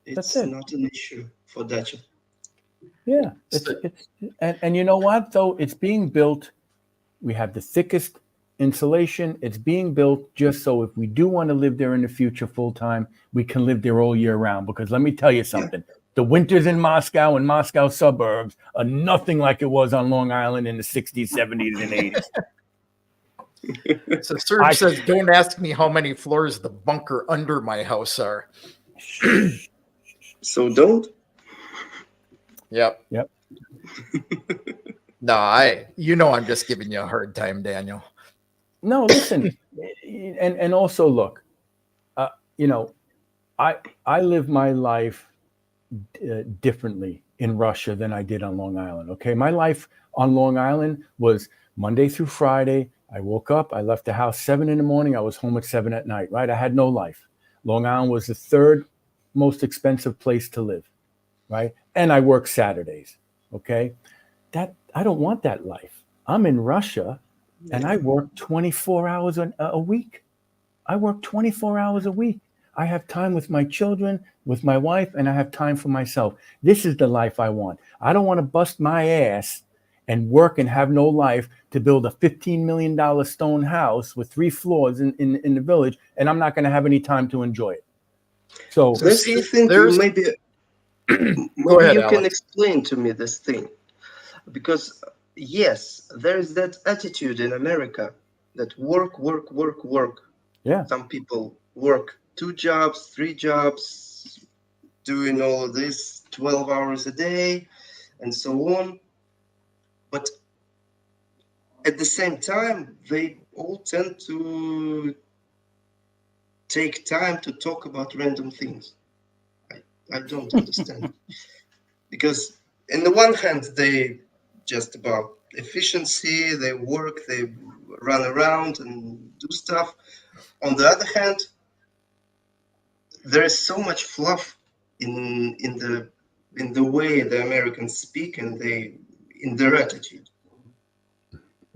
It's That's it. not an issue for dacha. Yeah, and you know what though? It's being built. We have the thickest insulation. It's being built just so if we do want to live there in the future full time, we can live there all year round. Because let me tell you something: the winters in Moscow and Moscow suburbs are nothing like it was on Long Island in the 60s, 70s, and 80s. So Serge says, don't ask me how many floors the bunker under my house are. So don't. Yep. No, I'm just giving you a hard time, Daniel. No, listen, and also look, you know, I live my life differently in Russia than I did on Long Island. Okay, my life on Long Island was Monday through Friday. I woke up, I left the house 7 a.m. I was home at 7 p.m. Right? I had no life. Long Island was the 3rd most expensive place to live, right? And I work Saturdays. Okay, I don't want that life. I'm in Russia, and I work 24 hours a week. I work 24 hours a week. I have time with my children, with my wife, and I have time for myself. This is the life I want. I don't want to bust my ass and work and have no life to build a $15 million stone house with 3 floors in the village, and I'm not going to have any time to enjoy it. So That's the thing. Maybe Go ahead, you Alex. can explain to me this thing. Because, yes, there is that attitude in America that work. Yeah. Some people work 2 jobs, 3 jobs, doing all of this 12 hours a day, and so on. But at the same time, they all tend to take time to talk about random things. I don't understand. Because in the one hand, they just about efficiency, they work, they run around and do stuff. On the other hand, there is so much fluff in the way the Americans speak and in their attitude.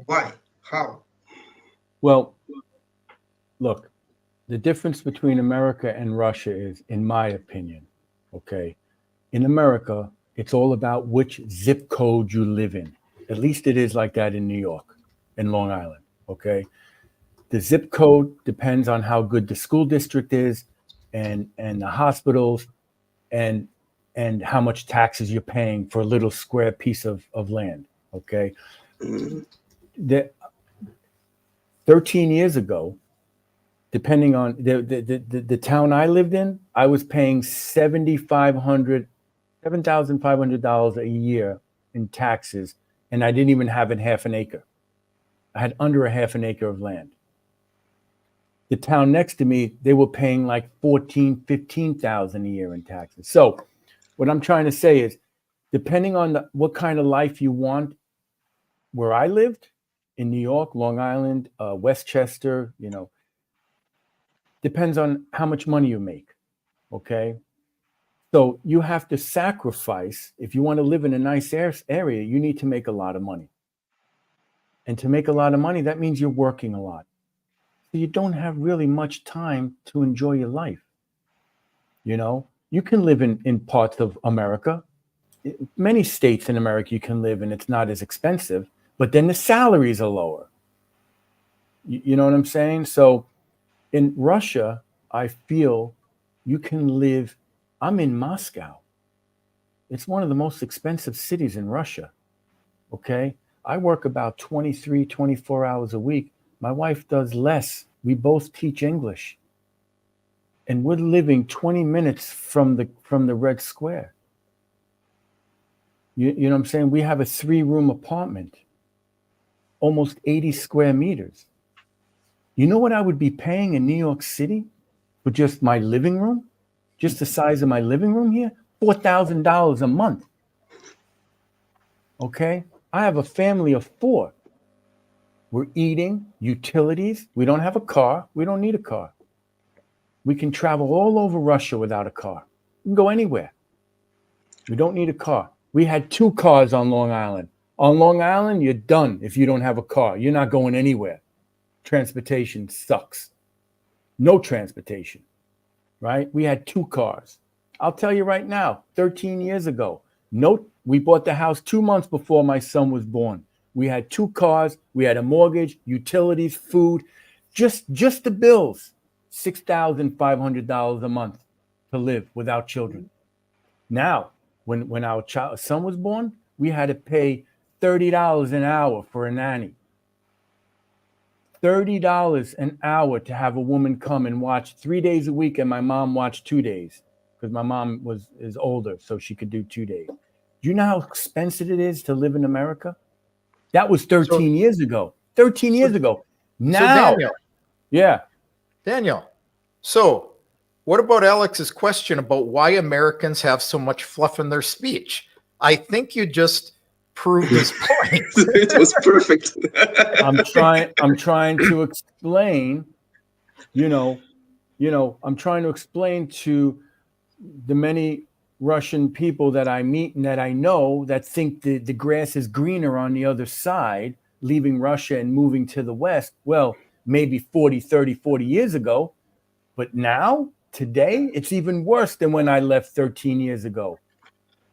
Why? How? Well, look, the difference between America and Russia is, in my opinion, okay, in America, it's all about which zip code you live in. At least it is like that in New York and Long Island, okay? The zip code depends on how good the school district is and the hospitals and how much taxes you're paying for a little square piece of land, okay? The 13 years ago, depending on the town I lived in, I was paying $7,500 a year in taxes, and I didn't even have half an acre. I had under a half an acre of land. The town next to me, they were paying like $15,000 a year in taxes. So what I'm trying to say is, depending on what kind of life you want, where I lived in New York, Long Island, Westchester, depends on how much money you make, okay? So you have to sacrifice. If you want to live in a nice area, you need to make a lot of money. And to make a lot of money, that means you're working a lot. So you don't have really much time to enjoy your life. You can live in parts of America. Many states in America you can live in, it's not as expensive, but then the salaries are lower. You know what I'm saying? So in Russia, I feel you can live. I'm in Moscow. It's one of the most expensive cities in Russia. Okay. I work about 23, 24 hours a week. My wife does less. We both teach English. And we're living 20 minutes from the Red Square. You know what I'm saying? We have a 3-room apartment, almost 80 square meters. You know what I would be paying in New York City for just my living room? Just the size of my living room here? $4,000 a month. Okay? I have a family of 4. We're eating, utilities. We don't have a car. We don't need a car. We can travel all over Russia without a car. We can go anywhere. We don't need a car. We had 2 cars on Long Island. On Long Island, you're done if you don't have a car. You're not going anywhere. Transportation sucks. No transportation, right? We had 2 cars. I'll tell you right now, 13 years ago, we bought the house 2 months before my son was born. We had 2 cars. We had a mortgage, utilities, food, just the bills, $6,500 a month to live without children. Now, when our son was born, we had to pay $30 an hour for a nanny. $30 an hour to have a woman come and watch 3 days a week, and my mom watched 2 days because my mom is older, so she could do 2 days. Do you know how expensive it is to live in America? That was 13 years ago. 13 years ago. Now, Daniel. So, what about Alex's question about why Americans have so much fluff in their speech? I think you just proved his point. It was perfect. I'm trying to explain, I'm trying to explain to the many Russian people that I meet and that I know that think the grass is greener on the other side, leaving Russia and moving to the West. Well, maybe 40 years ago. But now, today, it's even worse than when I left 13 years ago.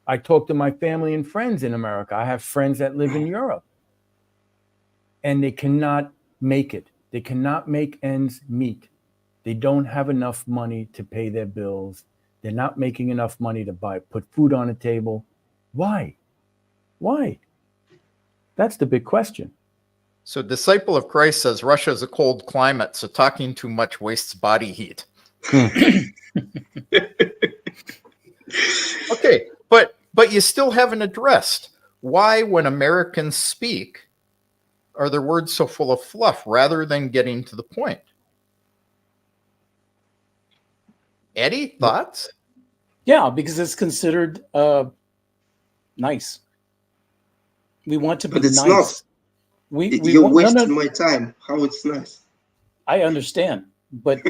I talk to my family and friends in America. I have friends that live in Europe. And they cannot make it. They cannot make ends meet. They don't have enough money to pay their bills. They're not making enough money to put food on the table. Why? That's the big question. So Disciple of Christ says Russia is a cold climate, so talking too much wastes body heat. Okay, but you still haven't addressed why, when Americans speak, are their words so full of fluff rather than getting to the point? Eddie, thoughts? Yeah, because it's considered nice. We want to be But it's nice. not. We You're want, wasting my time. How it's nice. I understand, but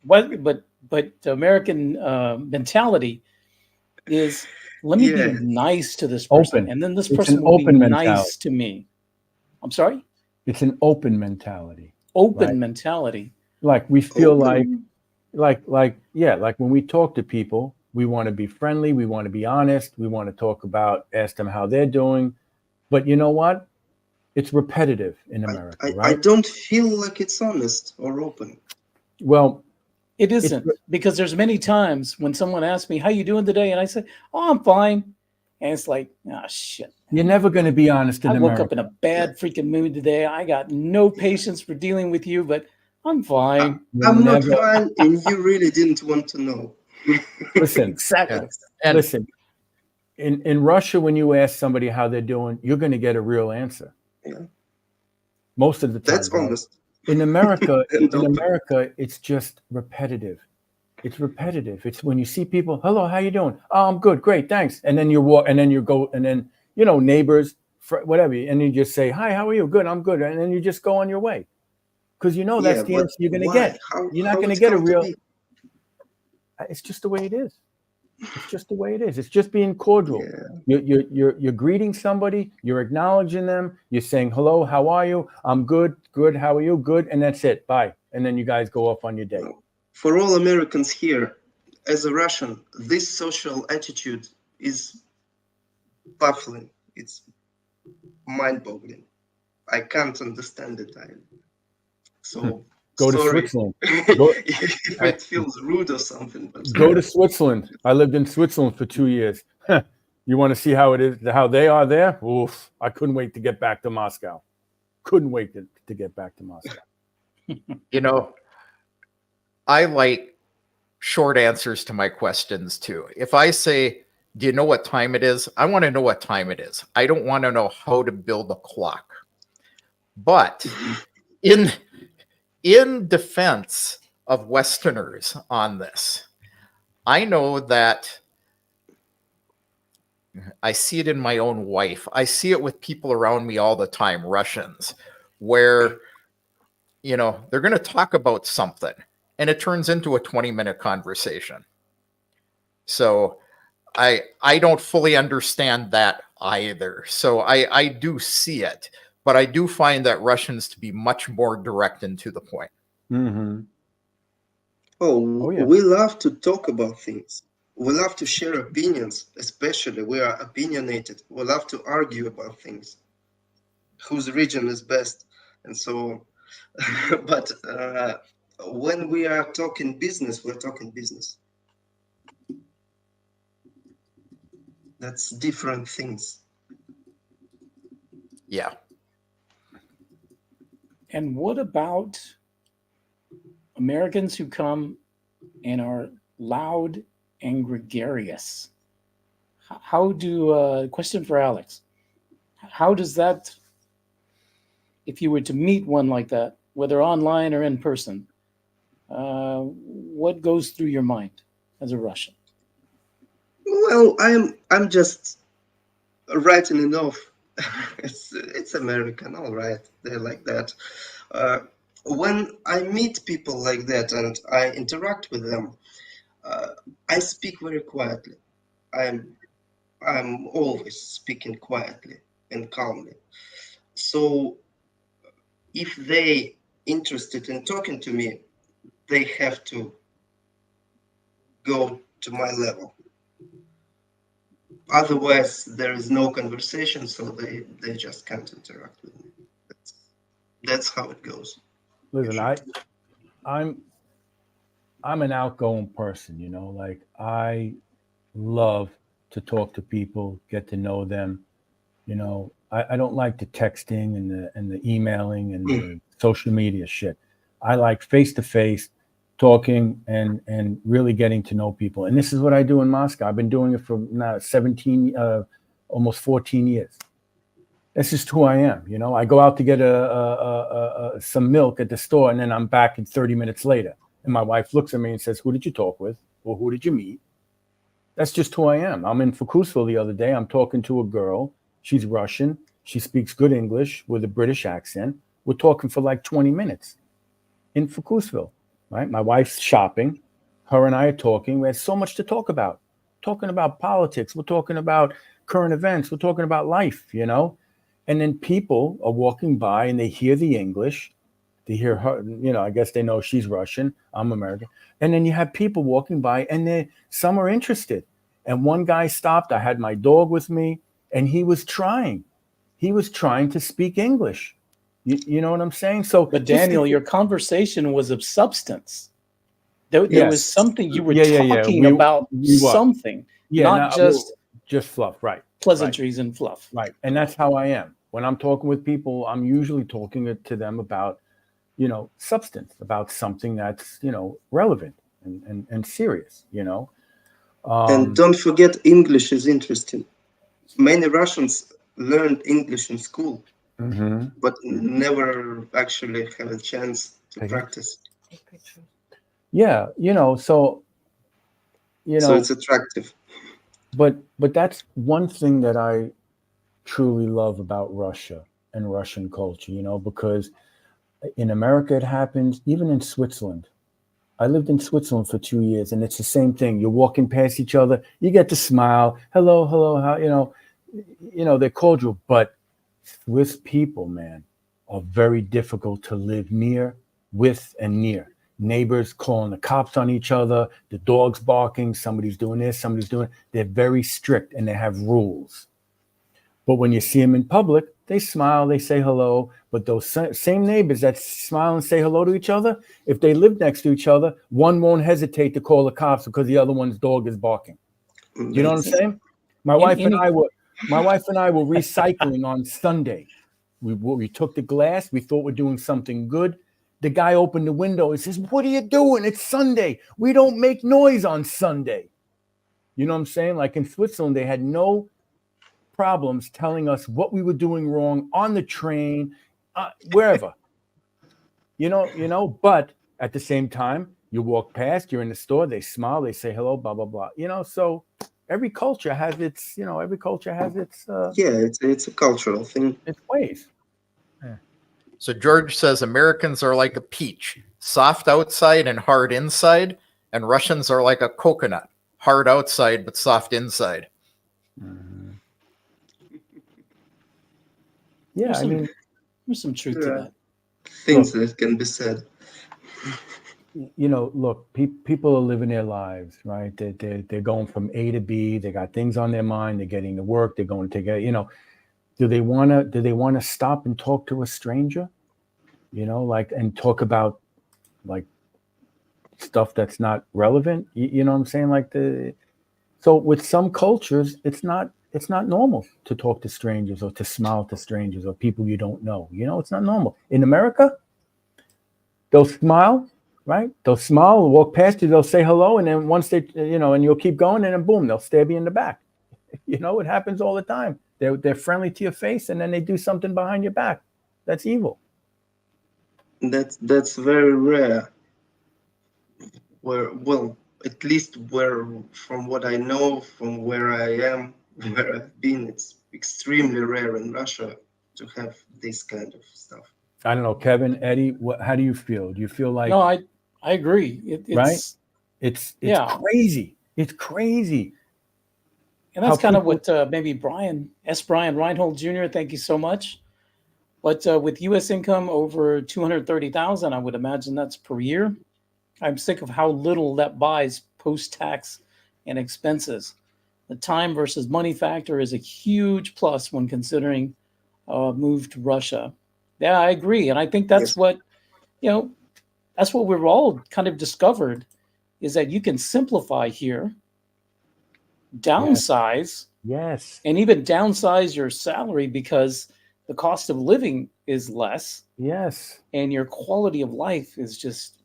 but American mentality is, let me Yeah. be nice to this person, Open. and then this It's person an will be open nice mentality. to me. I'm sorry? It's an open mentality. Open Right. mentality. Like we feel Open. like when we talk to people, we want to be friendly, we want to be honest, we want to talk about, ask them how they're doing. But you know what? It's repetitive in America, I right? don't feel like it's honest or open. Well, It isn't, because there's many times when someone asks me, how you doing today? And I say, oh, I'm fine. And it's like, oh, shit. you're never going to be honest in I woke America. up in a bad freaking mood today. I got no patience for dealing with you, but I'm fine. I'm not never- fine, and you really didn't want to know. Listen, Exactly. And listen. In Russia, when you ask somebody how they're doing, you're going to get a real answer. Yeah. Most of the time. That's honest. In America, And open. it's just repetitive. It's repetitive. It's when you see people, hello, how you doing? Oh, I'm good, great, thanks. And then you walk, and then you go, and then neighbors, whatever, and you just say, hi, how are you? Good, I'm good, and then you just go on your way, because that's the but answer you're going to why? get. How, You're not how going to it's get a come to real. be? It's just the way it is. It's just the way it is. It's just being cordial. Yeah. You're greeting somebody. You're acknowledging them. You're saying, hello, how are you? I'm good. Good. How are you? Good. And that's it. Bye. And then you guys go off on your day. For all Americans here, as a Russian, this social attitude is baffling. It's mind-boggling. I can't understand it. So Go to sorry Switzerland. if it feels rude or something. But Go to Switzerland. I lived in Switzerland for 2 years. You want to see how it is, how they are there? Oof. I couldn't wait to get back to Moscow. Couldn't wait to get back to Moscow. I like short answers to my questions too. If I say, do you know what time it is? I want to know what time it is. I don't want to know how to build a clock. But in defense of Westerners on this, I know that I see it in my own wife. I see it with people around me all the time, Russians, where, they're going to talk about something and it turns into a 20-minute conversation. So I don't fully understand that either. So I do see it, but I do find that Russians to be much more direct and to the point. Mm-hmm. Oh, yeah. We love to talk about things. We love to share opinions, especially we are opinionated. We love to argue about things, whose region is best, and so on. But when we are talking business, we're talking business. That's different things. Yeah. And what about Americans who come and are loud and gregarious? How do, question for Alex, how does that, if you were to meet one like that, whether online or in person, what goes through your mind as a Russian? Well, I'm just writing it off. It's American, all right. They're like that. When I meet people like that and I interact with them, I speak very quietly. I'm always speaking quietly and calmly. So if they interested in talking to me, they have to go to my level. Otherwise, there is no conversation, so they just can't interact with me. That's how it goes. Listen, I'm an outgoing person, like I love to talk to people, get to know them. I don't like the texting and the emailing and the social media shit. I like face to face talking and really getting to know people. And this is what I do in Moscow. I've been doing it for now 17, almost 14 years. That's just who I am. You know, I go out to get some milk at the store, and then I'm back in 30 minutes later. And my wife looks at me and says, "Who did you talk with? Or who did you meet?" That's just who I am. I'm in Fukusville the other day. I'm talking to a girl. She's Russian. She speaks good English with a British accent. We're talking for like 20 minutes in Fukusville, right? My wife's shopping. Her and I are talking. We have so much to talk about. Talking about politics. We're talking about current events. We're talking about life, you know? And then people are walking by and they hear the English. They hear her, you know, I guess they know she's Russian. I'm American. And then you have people walking by and some are interested. And one guy stopped. I had my dog with me and he was trying to speak English. You know what I'm saying? So, but Daniel, your conversation was of substance. There was something you were talking about, something, not just fluff, right? Pleasantries and fluff, right? And that's how I am when I'm talking with people. I'm usually talking to them about, you know, substance, about something that's, you know, relevant and serious, you know. And don't forget, English is interesting. Many Russians learned English in school, but never actually have a chance to practice. Yeah, you know, so it's attractive. But that's one thing that I truly love about Russia and Russian culture, you know, because in America it happens, even in Switzerland. I lived in Switzerland for 2 years, and it's the same thing. You're walking past each other, you get to smile, hello, how, you know, they're cordial. But Swiss people, man, are very difficult to live with and near. Neighbors calling the cops on each other, the dogs barking, somebody's doing this, somebody's doing it. They're very strict and they have rules. But when you see them in public, they smile, they say hello. But those same neighbors that smile and say hello to each other, if they live next to each other, one won't hesitate to call the cops because the other one's dog is barking. You know what I'm saying? My wife and I were recycling on Sunday. We took the glass. We thought we're doing something good. The guy opened the window and says, "What are you doing? It's Sunday. We don't make noise on Sunday." You know what I'm saying? Like in Switzerland, they had no problems telling us what we were doing wrong on the train, wherever. You know, but at the same time, you walk past, you're in the store, they smile, they say hello, blah, blah, blah. You know, so every culture has its, it's a cultural thing. Its ways. Yeah. So George says Americans are like a peach, soft outside and hard inside, and Russians are like a coconut, hard outside but soft inside. Mm-hmm. Yeah, there's some truth to that. Things that can be said. You know, look, people are living their lives, right? They're going from A to B. They got things on their mind. They're getting to work. They're going to get, you know, do they want to stop and talk to a stranger? You know, like, and talk about like stuff that's not relevant. You know what I'm saying? Like so with some cultures, it's not normal to talk to strangers or to smile to strangers or people you don't know. You know, it's not normal. In America, they'll smile, right? They'll smile, walk past you, they'll say hello, and then once they, you know, and you'll keep going, and then boom, they'll stab you in the back. You know, it happens all the time. They're friendly to your face, and then they do something behind your back. That's evil. That's very rare. At least from what I know, from where I am, where I've been, it's extremely rare in Russia to have this kind of stuff. I don't know, Kevin, Eddie, how do you feel? Do you feel like? No, I agree. It's right. It's crazy. It's crazy. And that's kind of what maybe Brian Reinhold Jr. Thank you so much. But with U.S. income over 230,000, I would imagine that's per year. I'm sick of how little that buys post-tax and expenses. The time versus money factor is a huge plus when considering a move to Russia. Yeah, I agree. And I think that's what, that's what we've all kind of discovered, is that you can simplify here, downsize, Yes. and even downsize your salary because the cost of living is less Yes. and your quality of life is just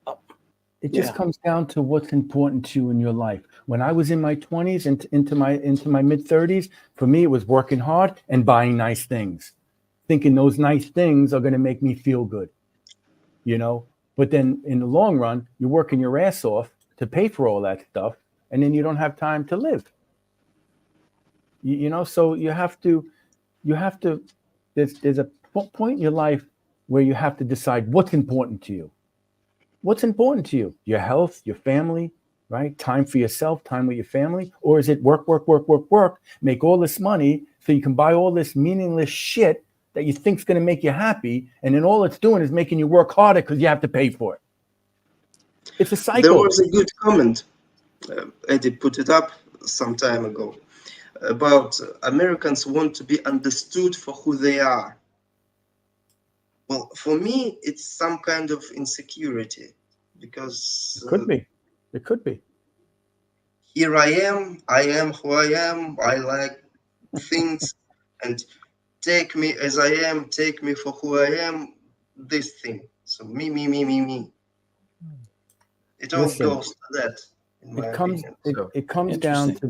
up. It just Yeah. comes down to what's important to you in your life. When I was in my 20s and into my mid 30s, for me it was working hard and buying nice things, thinking those nice things are going to make me feel good, you know. But then in the long run, you're working your ass off to pay for all that stuff, and then you don't have time to live. You know, so you have to. There's a point in your life where you have to decide what's important to you. What's important to you? Your health, your family, right? Time for yourself, time with your family? Or is it work, work, work, work, work, make all this money so you can buy all this meaningless shit that you think's going to make you happy, and then all it's doing is making you work harder because you have to pay for it. It's a There cycle. was a good comment, Eddie put it up some time ago, about Americans want to be understood for who they are. Well, for me, it's some kind of insecurity because It could be. It could be. here I am who I am, I like things, and take me as I am, take me for who I am, this thing. So me. It all Listen, goes to that, in my it comes opinion. it comes down to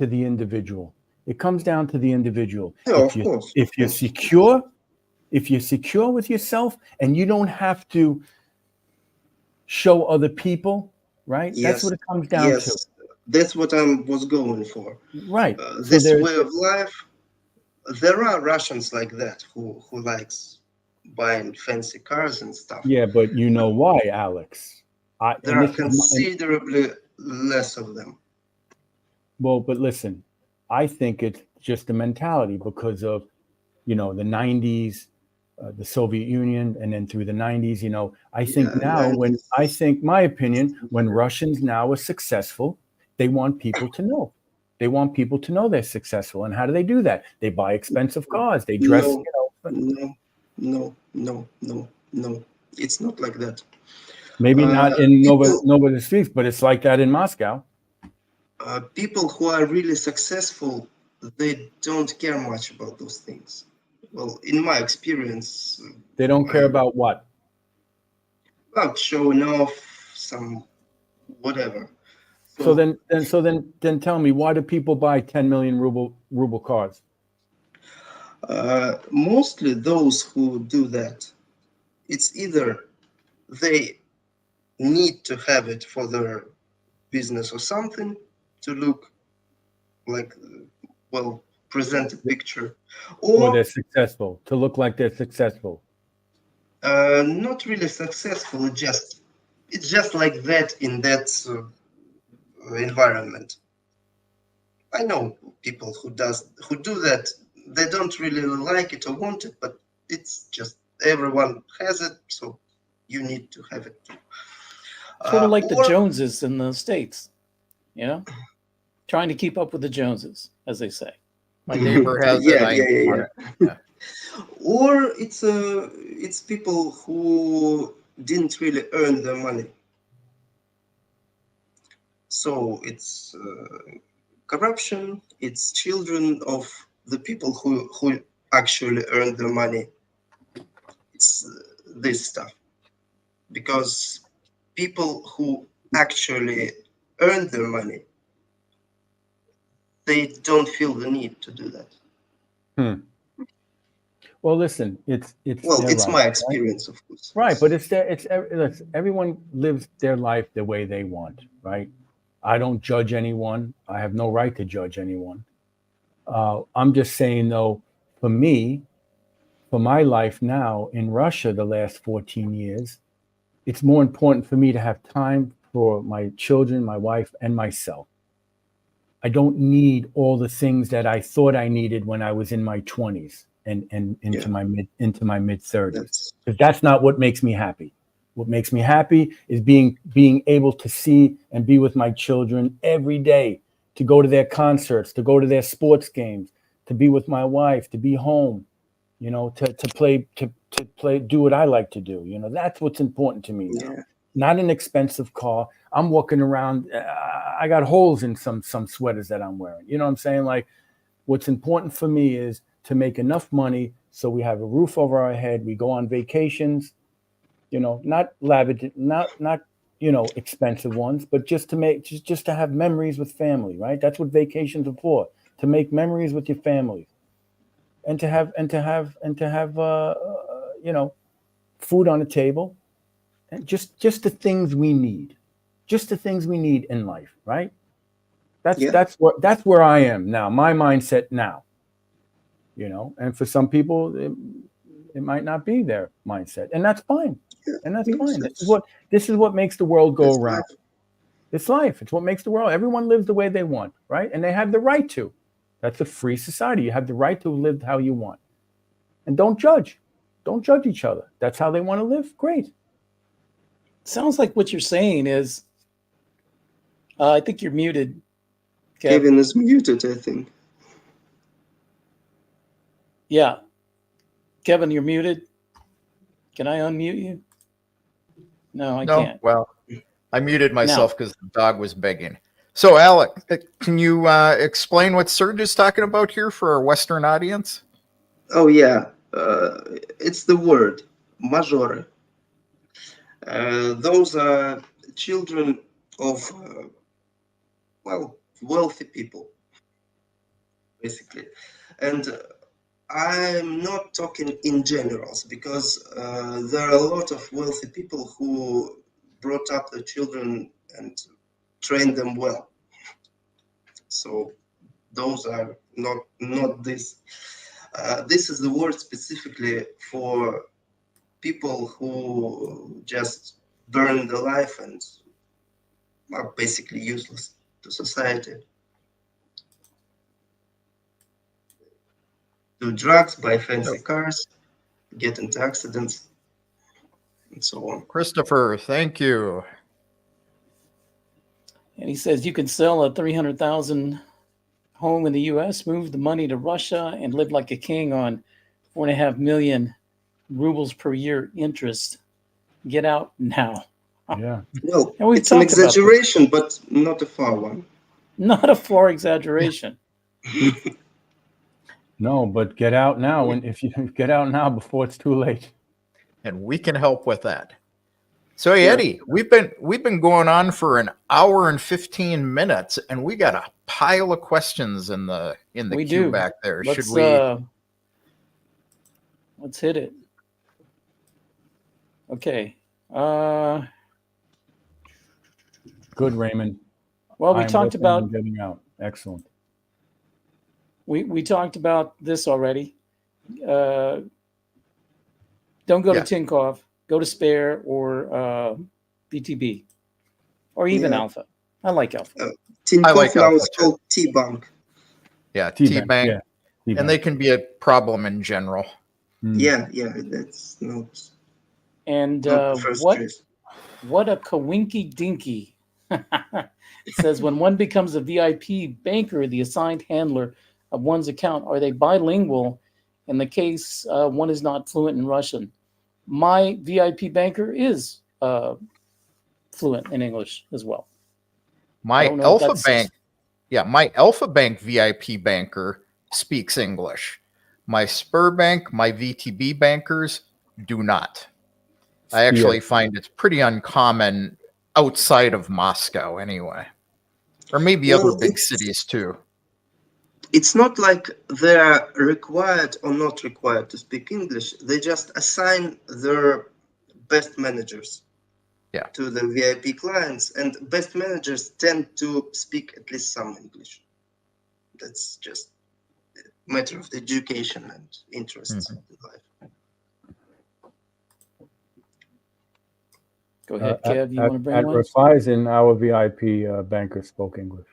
the individual. It comes down to the individual. Yeah, of course. If you're secure, if you're secure with yourself and you don't have to show other people, right? Yes, that's what it comes down to. That's what I was going for. Right. This way of life, there are Russians like that who likes buying fancy cars and stuff. Yeah, but you know why, Alex? There are considerably less of them. Well, but listen, I think it's just a mentality because of, you know, the 90s, the Soviet Union, and then through the 90s, you know, I think now 90s. My opinion, when Russians now are successful, they want people to know. They want people to know they're successful. And how do they do that? They buy expensive cars. They dress, No. It's not like that. Maybe not in Nova streets, but it's like that in Moscow. People who are really successful, they don't care much about those things. Well, in my experience, they don't care about what? About showing off some whatever. So then tell me, why do people buy 10 million ruble cars? Mostly those who do that, it's either they need to have it for their business or something to look like, well, present a picture, or they're successful, to look like they're successful. Not really successful. It's just like that in that environment. I know people who do that. They don't really like it or want it, but it's just everyone has it, so you need to have it too. Sort of like the Joneses in the States, you know, trying to keep up with the Joneses, as they say. My neighbor has it. Yeah. Or it's people who didn't really earn their money. So it's corruption. It's children of the people who actually earn their money. It's this stuff. Because people who actually earn their money, they don't feel the need to do that. Well, listen, it's my experience, right? Of course. Right, but everyone lives their life the way they want, right? I don't judge anyone. I have no right to judge anyone. I'm just saying, though, for me, for my life now in Russia, the last 14 years, it's more important for me to have time for my children, my wife, and myself. I don't need all the things that I thought I needed when I was in my 20s and into my mid 30s. Because that's not what makes me happy. What makes me happy is being able to see and be with my children every day, to go to their concerts, to go to their sports games, to be with my wife, to be home, you know, to play, do what I like to do. You know, that's what's important to me now. not an expensive car. I'm walking around. I got holes in some sweaters that I'm wearing. You know what I'm saying? Like, what's important for me is to make enough money so we have a roof over our head. We go on vacations, you know, not lavish, not expensive ones, but just to have memories with family, right? That's what vacations are for, to make memories with your family, and to have food on the table, and just the things we need, in life, right? That's where I am now. My mindset now, and for some people it might not be their mindset, and that's fine. And that's fine. This is what makes the world go around. It's life. It's what makes the world. Everyone lives the way they want, right? And they have the right to. That's a free society. You have the right to live how you want. And don't judge. Don't judge each other. That's how they want to live. Great. Sounds like what you're saying is, I think you're muted. Kevin is muted, I think. Yeah. Kevin, you're muted. Can I unmute you? No, I can't. Well, I muted myself because the dog was begging. So, Alex, can you explain what Serge is talking about here for our Western audience? Oh, yeah. It's the word, majore. Those are children of, wealthy people, basically. And I'm not talking in generals, because there are a lot of wealthy people who brought up the children and trained them well. So those are not this. This is the word specifically for people who just burn the life and are basically useless to society. Do drugs, buy fancy cars, get into accidents, and so on. Christopher, thank you. And he says you can sell a 300,000 home in the U.S., move the money to Russia, and live like a king on 4.5 million rubles per year interest. Get out now. Yeah. Well, it's an exaggeration, but not a far one. Not a far exaggeration. No, but get out now. And if you get out now before it's too late. And we can help with that. So, Eddie, we've been going on for an hour and 15 minutes, and we got a pile of questions in the queue back there. Let's hit it. Okay. Good, Raymond. Well, we talked about getting out. Excellent. We talked about this already. Don't go to Tinkoff. Go to Spare or BTB, or even Alpha. I like Alpha. Tinkoff now is called T-Bank. Yeah, T-Bank. Yeah. And they can be a problem in general. Yeah, that's not. And what a coinky dinky. It says when one becomes a VIP banker, the assigned handler of one's account, are they bilingual in the case one is not fluent in Russian? My VIP banker is fluent in English as well. My Alpha Bank VIP banker speaks English. My Sberbank, my VTB bankers do not. I actually find it's pretty uncommon outside of Moscow anyway. Or maybe other big cities too. It's not like they're required or not required to speak English. They just assign their best managers to the VIP clients, and best managers tend to speak at least some English. That's just a matter of education and interests in life. Go ahead, Kev. You want to bring one? At Raiffeisen, our VIP banker spoke English.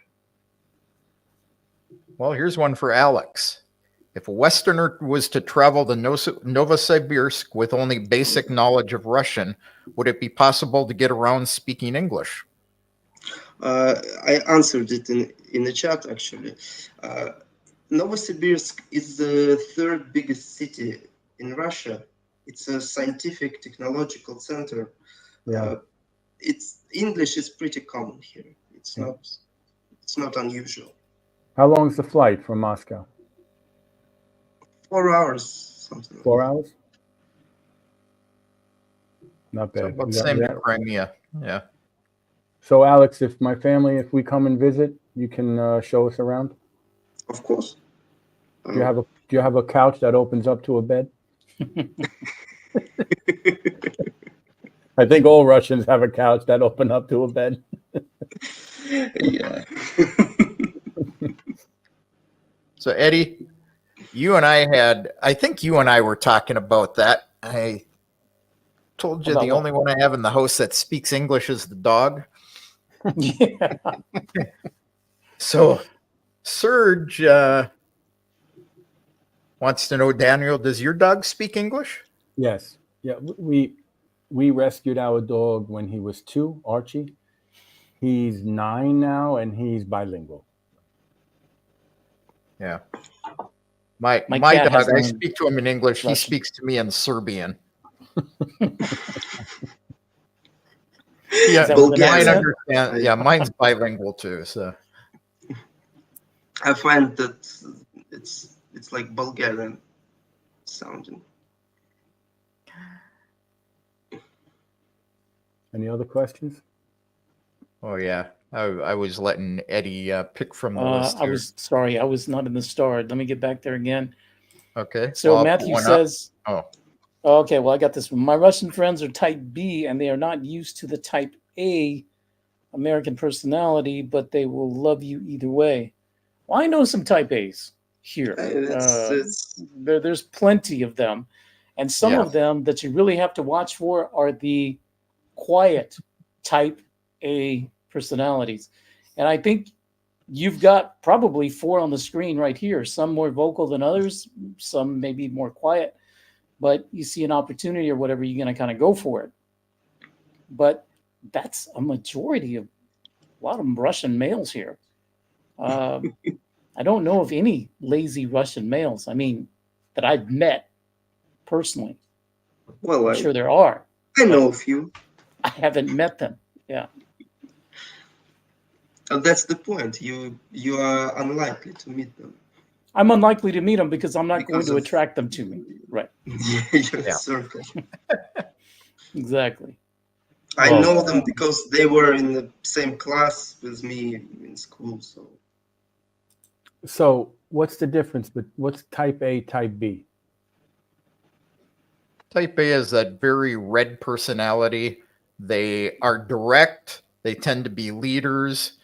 Well, here's one for Alex. If a Westerner was to travel to Novosibirsk with only basic knowledge of Russian, would it be possible to get around speaking English? I answered it in the chat, actually. Novosibirsk is the third biggest city in Russia. It's a scientific technological center. Yeah. it's English is pretty common here. It's Yeah. not unusual. How long is the flight from Moscow? 4 hours, something. 4 hours? Not So bad. about We the got- same we to got- Crimea. Yeah. So, Alex, if we come and visit, you can show us around. Of course. Do you have a couch that opens up to a bed? I think all Russians have a couch that open up to a bed. Yeah. So Eddie, I think you and I were talking about that. I told you About the what? only one I have in the house that speaks English is the dog. Yeah. So Serge wants to know, Daniel, does your dog speak English? Yes. Yeah. We rescued our dog when he was 2, Archie. He's 9 now, and he's bilingual. Yeah. My My cat has dog, I learned speak to him in English. He Russian. speaks to me in Serbian. Yeah, Is that with an mine accent? understand. Yeah, mine's bilingual too. So I find that it's like Bulgarian sounding. Any other questions? oh yeah, I was letting Eddie pick from the list I here. was sorry, I was not in the start. Let me get back there again. Okay. So well, I'll put Matthew one up. says, Oh, okay, well, I got this one. My Russian friends are type B and they are not used to the type A American personality, but they will love you either way. Well, I know some type A's here. It's There's plenty of them. And some Yeah. of them that you really have to watch for are the quiet type A personalities. And I think you've got probably 4 on the screen right here, some more vocal than others, some maybe more quiet, but you see an opportunity or whatever, you're going to kind of go for it. But that's a majority of a lot of Russian males here. I don't know of any lazy Russian males. I mean, that I've met personally. well, I'm sure there are. I know a few. I haven't met them. Yeah. That's the point. You are unlikely to meet them. I'm unlikely to meet them because I'm not going Because to of- attract them to me. Right. Yeah. Circle. Exactly. I Well- know them because they were in the same class with me in school. So, what's the difference? But what's type A, type B? type A is that very red personality. They are direct. They tend to be leaders,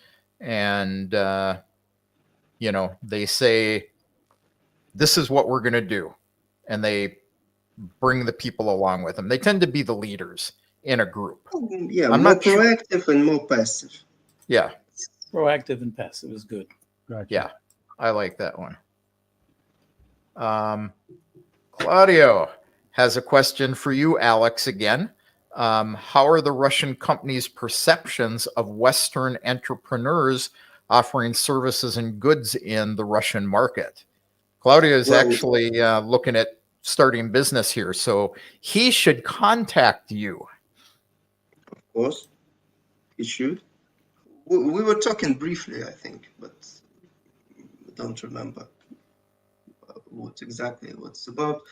and they say, "This is what we're going to do," and they bring the people along with them. They tend to be the leaders in a group. Yeah, I'm more not sure- proactive and more passive. Yeah, Proactive and passive is good. Gotcha. yeah, I like that one. Claudio has a question for you, Alex, again. How are the Russian companies' perceptions of Western entrepreneurs offering services and goods in the Russian market? Claudio is Well- actually looking at starting business here, so he should contact you. Of course, it should. We were talking briefly, I think, but I don't remember what exactly what's about.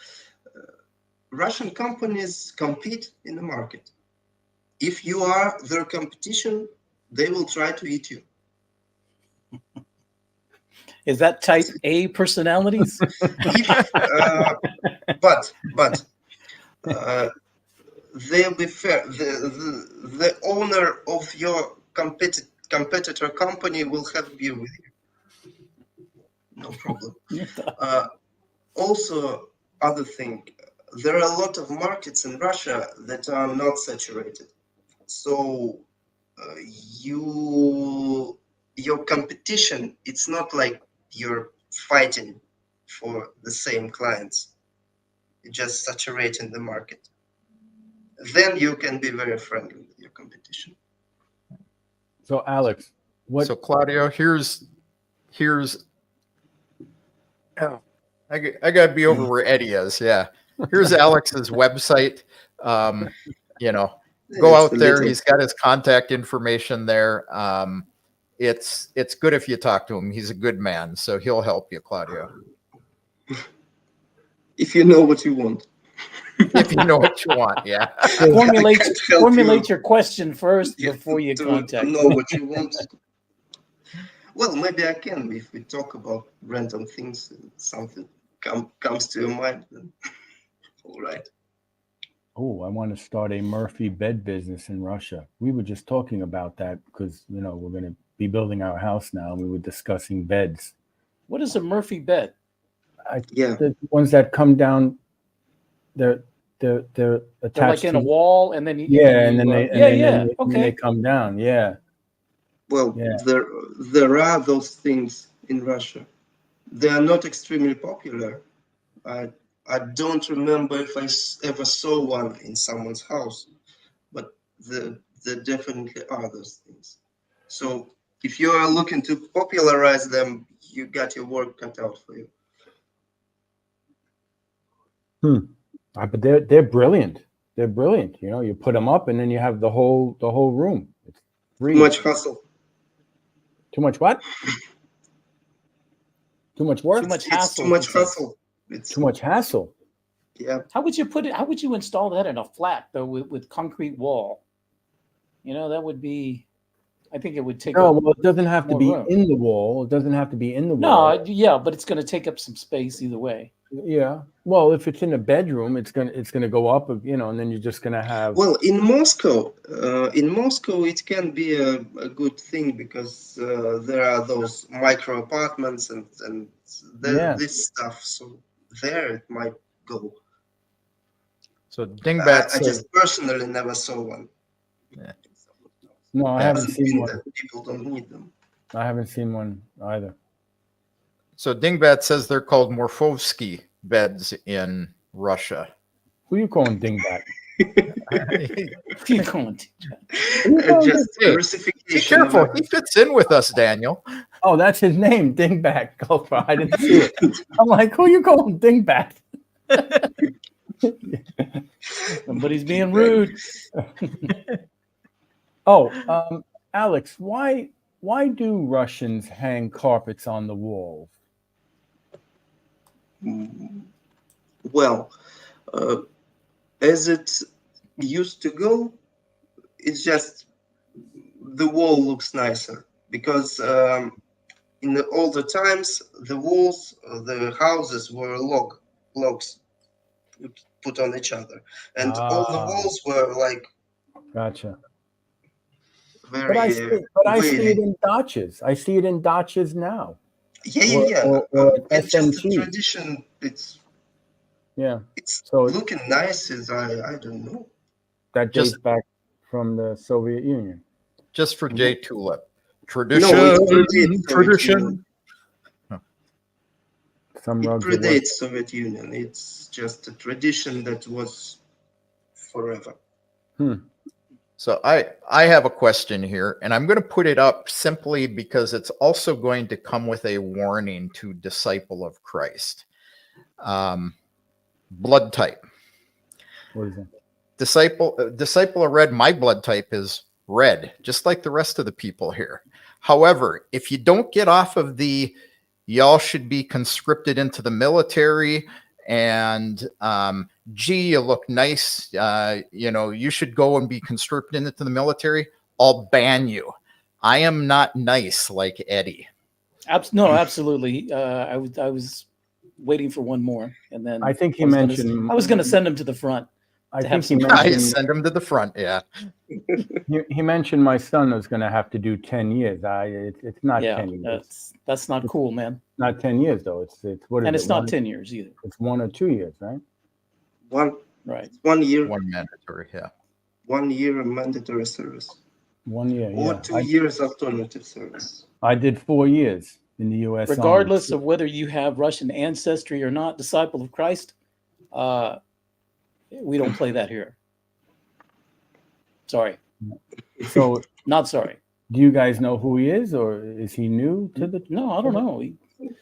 Russian companies compete in the market. If you are their competition, they will try to eat you. Is that type A personalities? If, but they'll be fair. The owner of your competitor company will have beer with you. No problem. Also, other thing, there are a lot of markets in Russia that are not saturated. So your competition, it's not like you're fighting for the same clients. You're just saturating the market. Then you can be very friendly with your competition. So, Alex, what? So Claudio, here's oh, I gotta be over where Eddie is. Yeah. Here's Alex's website. Go It's out a there. little- He's got his contact information there. It's good if you talk to him. He's a good man, so he'll help you, Claudio. if you know what you want. If you know what you want, yeah. Formulate I can't help formulate you. your question first Yeah, before you to contact. know what you want. Well, maybe I can if we talk about random things. Something comes to your mind. Then all right. Oh, I want to start a Murphy bed business in Russia. We were just talking about that because, you know, we're going to be building our house now, and we were discussing beds. What is a Murphy bed? Yeah. The ones that come down, they're attached They're like in a to, wall, and then and then they okay. come down. Yeah. Well, Yeah. there are those things in Russia. They are not extremely popular. I don't remember if I ever saw one in someone's house, but there definitely are those things. So if you are looking to popularize them, you got your work cut out for you. But they're brilliant. They're brilliant. You know, you put them up, and then you have the whole room. It's free. Too much hustle. Too much what? Too much work? Too much It's hassle. too much he says. hustle. It's Too much hassle. yeah. How would you put it? How would you install that in a flat though, with concrete wall? You know, that would be. I think it would take. No, up well, it doesn't have to more be room. in the wall. It doesn't have to be in the wall. No, yeah, but it's going to take up some space either way. Yeah. Well, if it's in a bedroom, it's gonna go up, you know, and then you're just gonna have. Well, in Moscow, it can be a good thing because there are those micro apartments and Yeah. this stuff. So there it might go. So Dingbat I says, just personally never saw one. Yeah. No, I Yeah. haven't Doesn't seen mean one. that people don't need them. I haven't seen one either. so Dingbat says they're called Morfovsky beds in Russia. Who you calling dingbat? You're going to- Just Hey, diversification. Be careful. He fits in with us, Daniel. Oh, that's his name, dingbat. Gopher. I didn't see it. I'm like, who you calling dingbat? Somebody's being rude. Oh, Alex, why do Russians hang carpets on the walls? Well, as it used to go, it's just the wall looks nicer because in the older times the walls, the houses were logs put on each other, and all the walls were like Gotcha. very. But I see it wavy. in dachas. I see it in dachas now. Yeah. Or It's just a SMT. tradition. Yeah, It's So- looking nice. I don't know. that dates Just- back from the Soviet Union. Just for J Tulip. No, Tradition. it predates Tradition. Some It rugs are predates Soviet Union. It's just a tradition that was forever. So I have a question here, and I'm going to put it up simply because it's also going to come with a warning to disciple of Christ. Blood type. What is it? Disciple of red, my blood type is red, just like the rest of the people here. However, if you don't get off of the y'all should be conscripted into the military and gee, you look nice, you should go and be conscripted into the military, I'll ban you. I am not nice like Eddie. No, absolutely. I was waiting for one more, and then I think he I was gonna- mentioned. I was going to send him to the front. I to think have he some- I mentioned. send him to the front. Yeah. He mentioned my son was going to have to do 10 years. It's not Yeah, 10 years. that's not cool, man. Not 10 years though. It's what is And it? it's not 10 years either. It's 1 or 2 years, right? One year, One mandatory. Yeah. 1 year of mandatory service, 1 year. or Yeah. 2 years alternative service. I did 4 years in the U.S. Army. Regardless of whether you have Russian ancestry or not, disciple of Christ, we don't play that here. Sorry, So, not sorry. do you guys know who he is, or is he new to the? No, I don't know.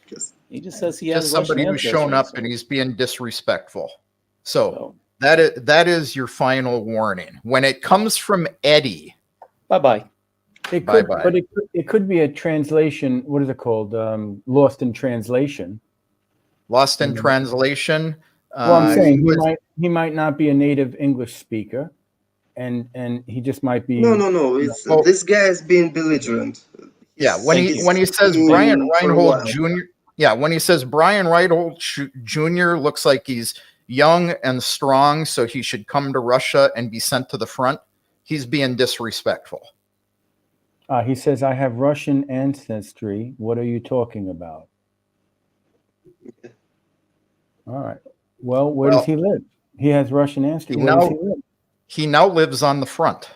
Just He just says he has Just Russian somebody who's shown ancestry, up and he's being disrespectful. So That is your final warning. When it comes from Eddie, Bye-bye. It could, Bye-bye. but it could be a translation. What is it called? Lost in translation. lost in translation. Well, I'm saying he was- he might not be a native English speaker, and he just might be. No. It's Well- this guy is being belligerent. yeah, when he says been Brian for a Reinhold while. Jr. Yeah, when he says Brian Reinhold Jr. looks like he's young and strong, so he should come to Russia and be sent to the front, he's being disrespectful. He says, "I have Russian ancestry. What are you talking about?" All right. Well, where does he live? He has Russian ancestry. Where does he live? He now lives on the front.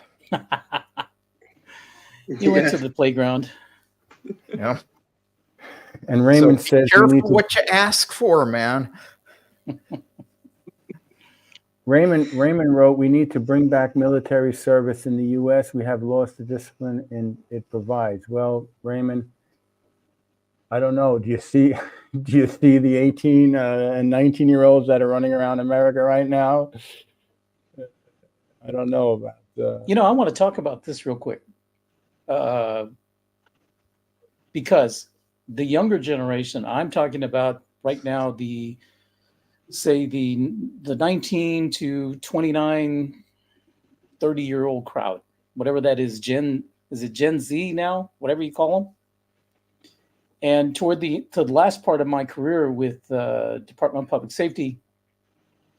You went to the playground. Yeah. And Raymond So says, careful what you ask for, man. Raymond wrote, "We need to bring back military service in the U.S. We have lost the discipline and it provides." Well, Raymond, I don't know. Do you see the 18 and 19-year-olds that are running around America right now? I don't know about. I want to talk about this real quick, because the younger generation, I'm talking about right now, the 19 to 29, 30-year-old crowd, whatever that is, is it Gen Z now? Whatever you call them. And to the last part of my career with Department of Public Safety,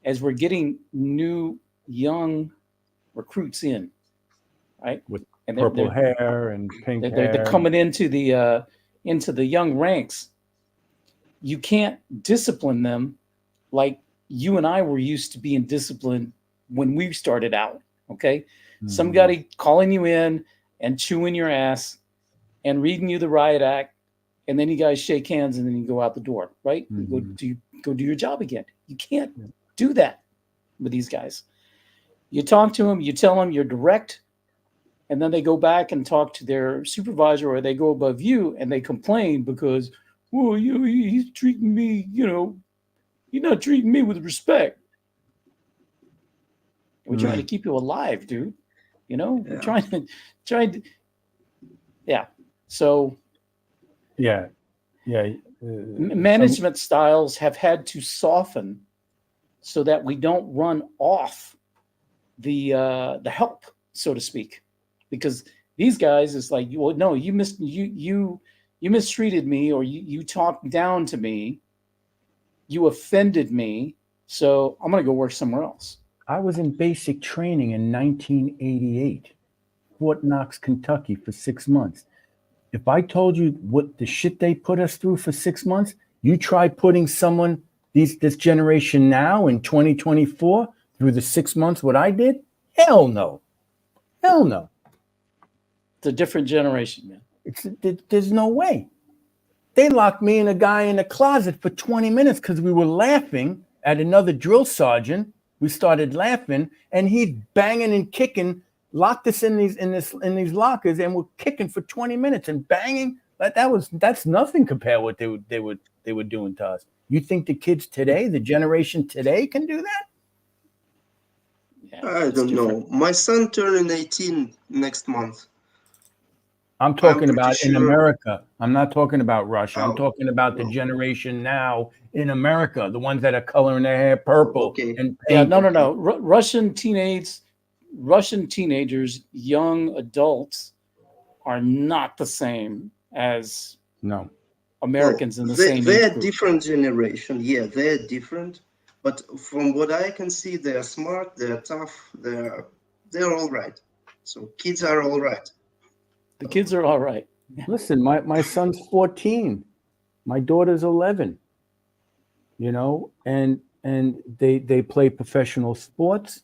as we're getting new young recruits in, right? With and purple hair and pink hair. They're coming into the young ranks. You can't discipline them like you and I were used to being disciplined when we started out. Okay. Mm-hmm. Somebody calling you in and chewing your ass and reading you the riot act. And then you guys shake hands and then you go out the door, right? Mm-hmm. Go do your job again. You can't do that with these guys. You talk to them, you tell them you're direct, and then they go back and talk to their supervisor, or they go above you and they complain because, well, he's treating me, he's not treating me with respect. We're trying to keep you alive, dude. We're trying to, yeah. So, yeah. Management styles have had to soften so that we don't run off the help, so to speak, because these guys is like, well, no, you mistreated me, or you talked down to me, you offended me, so I'm gonna go work somewhere else. I was in basic training in 1988, Fort Knox, Kentucky, for 6 months. If I told you what the shit they put us through for 6 months, you try putting this generation now in 2024 through the 6 months what I did? Hell no. It's a different generation, man. There's no way. They locked me and a guy in a closet for 20 minutes because we were laughing at another drill sergeant. We started laughing, and he's banging and kicking, locked us in these lockers, and we're kicking for 20 minutes and banging. That's nothing compared to what they were doing to us. You think the kids today, the generation today, can do that? Yeah, I don't know. My son turning 18 next month. I'm talking about in America. I'm not talking about Russia. I'm talking about the generation now in America, the ones that are coloring their hair purple and pink. Yeah, no. Russian teenagers, young adults, are not the same as Americans in the same. They're a different generation. Yeah, they're different. But from what I can see, they're smart, they're tough, they're all right. So kids are all right. The kids are all right. Listen, my son's 14, my daughter's 11. And they play professional sports.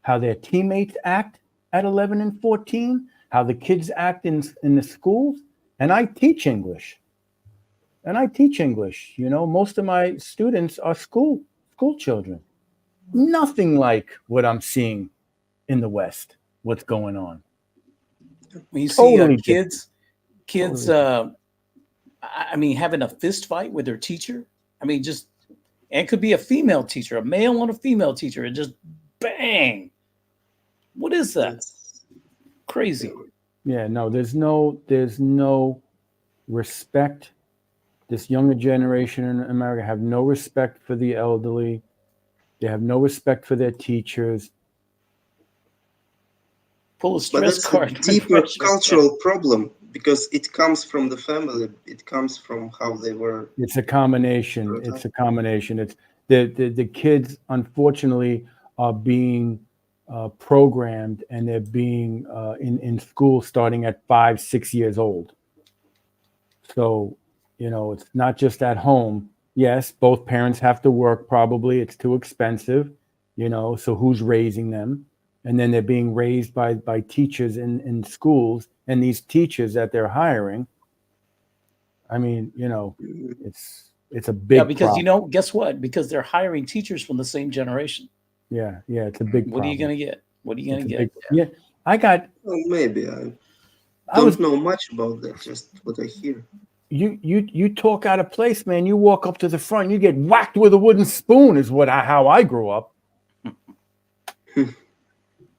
How their teammates act at 11 and 14, how the kids act in the schools, and I teach English. Most of my students are school children. Nothing like what I'm seeing in the West. What's going on? When you see kids, having a fist fight with their teacher, And it could be a female teacher, a male and a female teacher, and just bang. What is that? It's- Crazy. Yeah, no, there's no respect. This younger generation in America have no respect for the elderly. They have no respect for their teachers. Pull a But stress that's a card. deeper cultural problem because it comes from the family. It comes from how they were. It's a combination. It's a combination. It's the kids, unfortunately, are being programmed, and they're being in school starting at 5, 6 years old. So, it's not just at home. Yes, both parents have to work. Probably it's too expensive. So who's raising them? And then they're being raised by teachers in schools, and these teachers that they're hiring. I mean, it's a big because problem. guess what? Because they're hiring teachers from the same generation. Yeah, it's a big What problem. are you going to get? What are you going to get? Yeah, I got. Well, maybe I I was don't know much about that. Just what I hear. you talk out of place, man. You walk up to the front, you get whacked with a wooden spoon. Is how I grew up.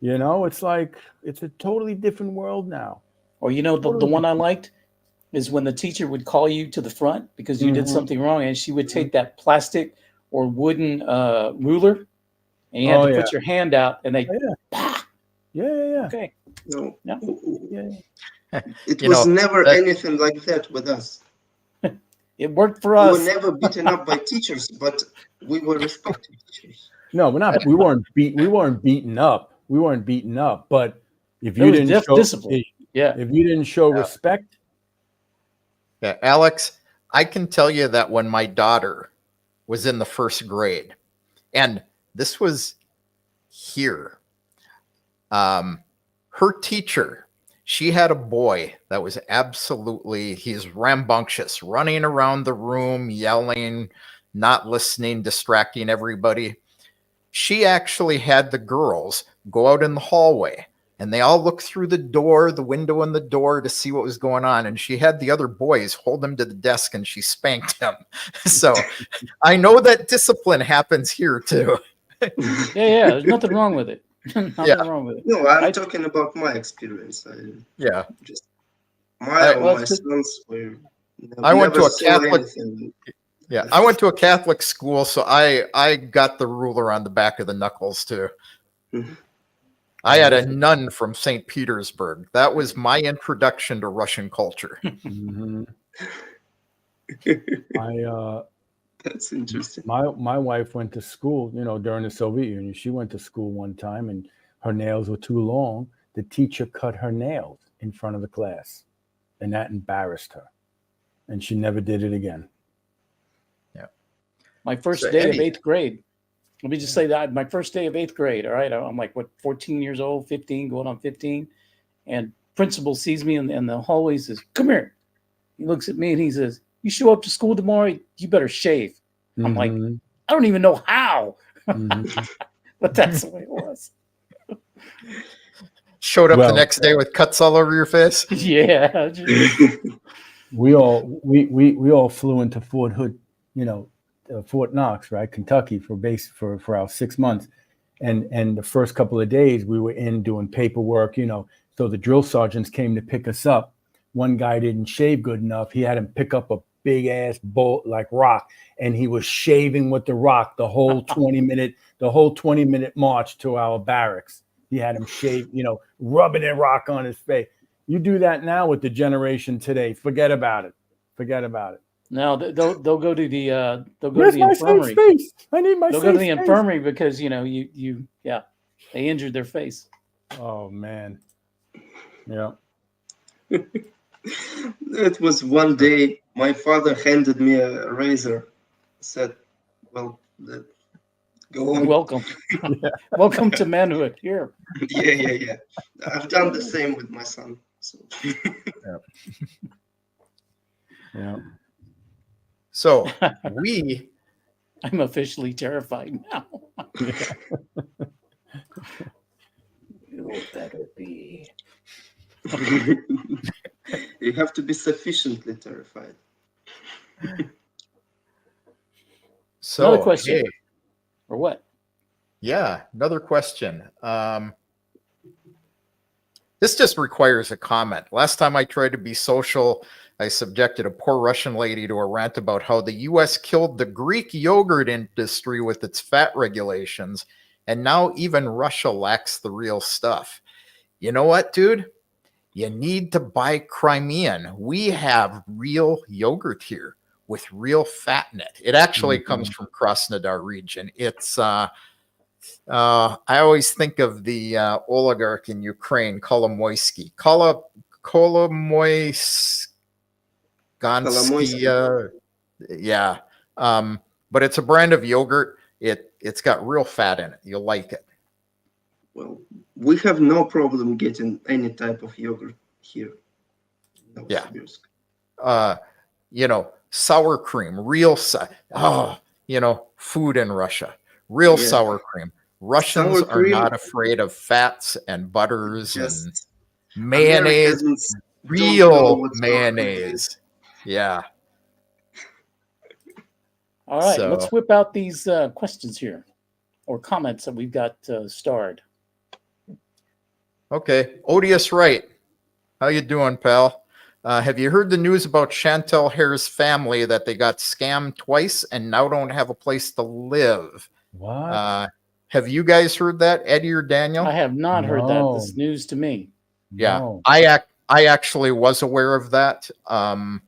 It's like it's a totally different world now. Or the one I liked is when the teacher would call you to the front because you did something wrong, and she would take that plastic or wooden ruler, and you had to put your hand out, and they Yeah. okay. No. Yeah. Yeah. It was never anything like that with us. It worked for We us. were never beaten up by teachers, but we were respected teachers. No, we weren't beaten up. We weren't beaten up, but if There you was didn't show discipline. Yeah. if you didn't show respect, Yeah, Alex, I can tell you that when my daughter was in the first grade, and this was here, her teacher, she had a boy that was he's rambunctious, running around the room, yelling, not listening, distracting everybody. She actually had the girls go out in the hallway, and they all looked through the window in the door to see what was going on. And she had the other boys hold him to the desk, and she spanked him. So I know that discipline happens here too. Yeah. There's nothing wrong with it. Nothing wrong with it. No, I'm talking about my experience. My sons were. I went to a Catholic. Anything. Yeah, I went to a Catholic school, so I got the ruler on the back of the knuckles too. I had a nun from St. Petersburg. That was my introduction to Russian culture. That's interesting. My wife went to school, during the Soviet Union. She went to school one time, and her nails were too long. The teacher cut her nails in front of the class, and that embarrassed her, and she never did it again. My first day of 8th grade. Let me just say that my first day of 8th grade. All right. I'm like, 14 years old, 15, going on 15. And principal sees me in the hallway. He says, "Come here." He looks at me and he says, "You show up to school tomorrow, you better shave." I'm like, I don't even know how. But that's the way it was. Showed up the next day with cuts all over your face. Yeah. We all flew into Fort Hood, Fort Knox, right, Kentucky, for our 6 months, and the first couple of days we were in doing paperwork, so the drill sergeants came to pick us up. One guy didn't shave good enough. He had him pick up a big ass bolt like rock, and he was shaving with the rock the whole 20-minute march to our barracks. He had him shave, rubbing that rock on his face. You do that now with the generation today, forget about it. No, they'll go to the Where's to the my infirmary. face? I need my They'll go to the infirmary because they injured their face. Oh man. Yeah. It was one day my father handed me a razor, said, "Well, go on." Welcome. Welcome to manhood. Here. Yeah. I've done the same with my son. So. Yeah. So I'm officially terrified now. You better be. You have to be sufficiently terrified. So, Another question. hey, Or what? yeah, another question. This just requires a comment. Last time I tried to be social, I subjected a poor Russian lady to a rant about how the U.S. killed the Greek yogurt industry with its fat regulations, and now even Russia lacks the real stuff. You know what, dude? You need to buy Crimean. We have real yogurt here with real fat in it. It actually comes from Krasnodar region. It's I always think of the oligarch in Ukraine, Kolomoisky. Kolomoisky. Yeah. But it's a brand of yogurt. It's got real fat in it. You'll like it. Well, we have no problem getting any type of yogurt here. Yeah. Sour cream, real food in Russia. Real sour cream. Russians are not afraid of fats and butters and mayonnaise. Real mayonnaise. Yeah. All right, let's whip out these questions here, or comments that we've got starred. Okay, Odious Wright, how you doing, pal? Have you heard the news about Chantel Hare's family that they got scammed twice and now don't have a place to live? What? Have you guys heard that, Eddie or Daniel? I have not heard that. This is news to me. Yeah, No. I actually was aware of that. Tim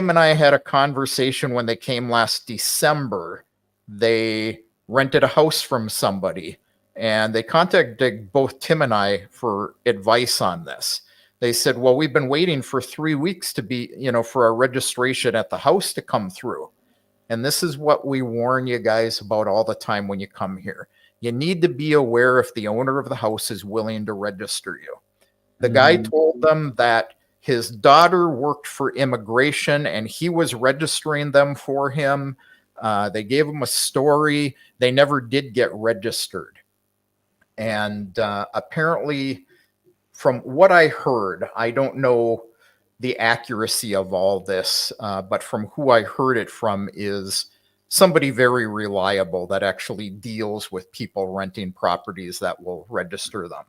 and I had a conversation when they came last December. They rented a house from somebody, and they contacted both Tim and I for advice on this. They said, well, we've been waiting for 3 weeks to be, for our registration at the house to come through. And this is what we warn you guys about all the time when you come here. You need to be aware if the owner of the house is willing to register you. The guy told them that his daughter worked for immigration and he was registering them for him. They gave him a story. They never did get registered. And apparently, from what I heard, I don't know the accuracy of all this, but from who I heard it from is somebody very reliable that actually deals with people renting properties that will register them.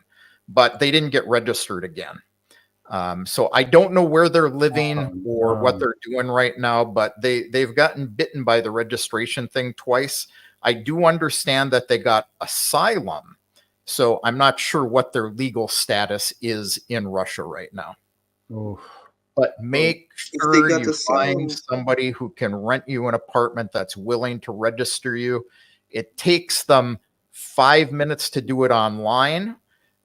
But they didn't get registered again. So I don't know where they're living or what they're doing right now, but they've gotten bitten by the registration thing twice. I do understand that they got asylum. So I'm not sure what their legal status is in Russia right now. Oof. But make sure you find somebody who can rent you an apartment that's willing to register you. It takes them 5 minutes to do it online.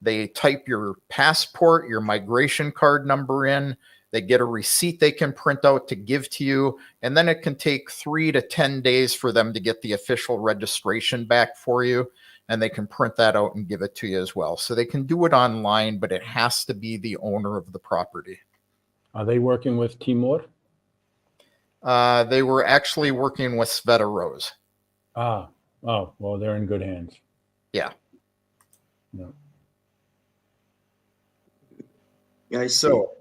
They type your passport, your migration card number in. They get a receipt they can print out to give to you. And then it can take 3 to 10 days for them to get the official registration back for you. And they can print that out and give it to you as well. So they can do it online, but it has to be the owner of the property. Are they working with Timur? They were actually working with Sveta Rose. Oh, well, they're in good hands. Yeah. No. Yeah, so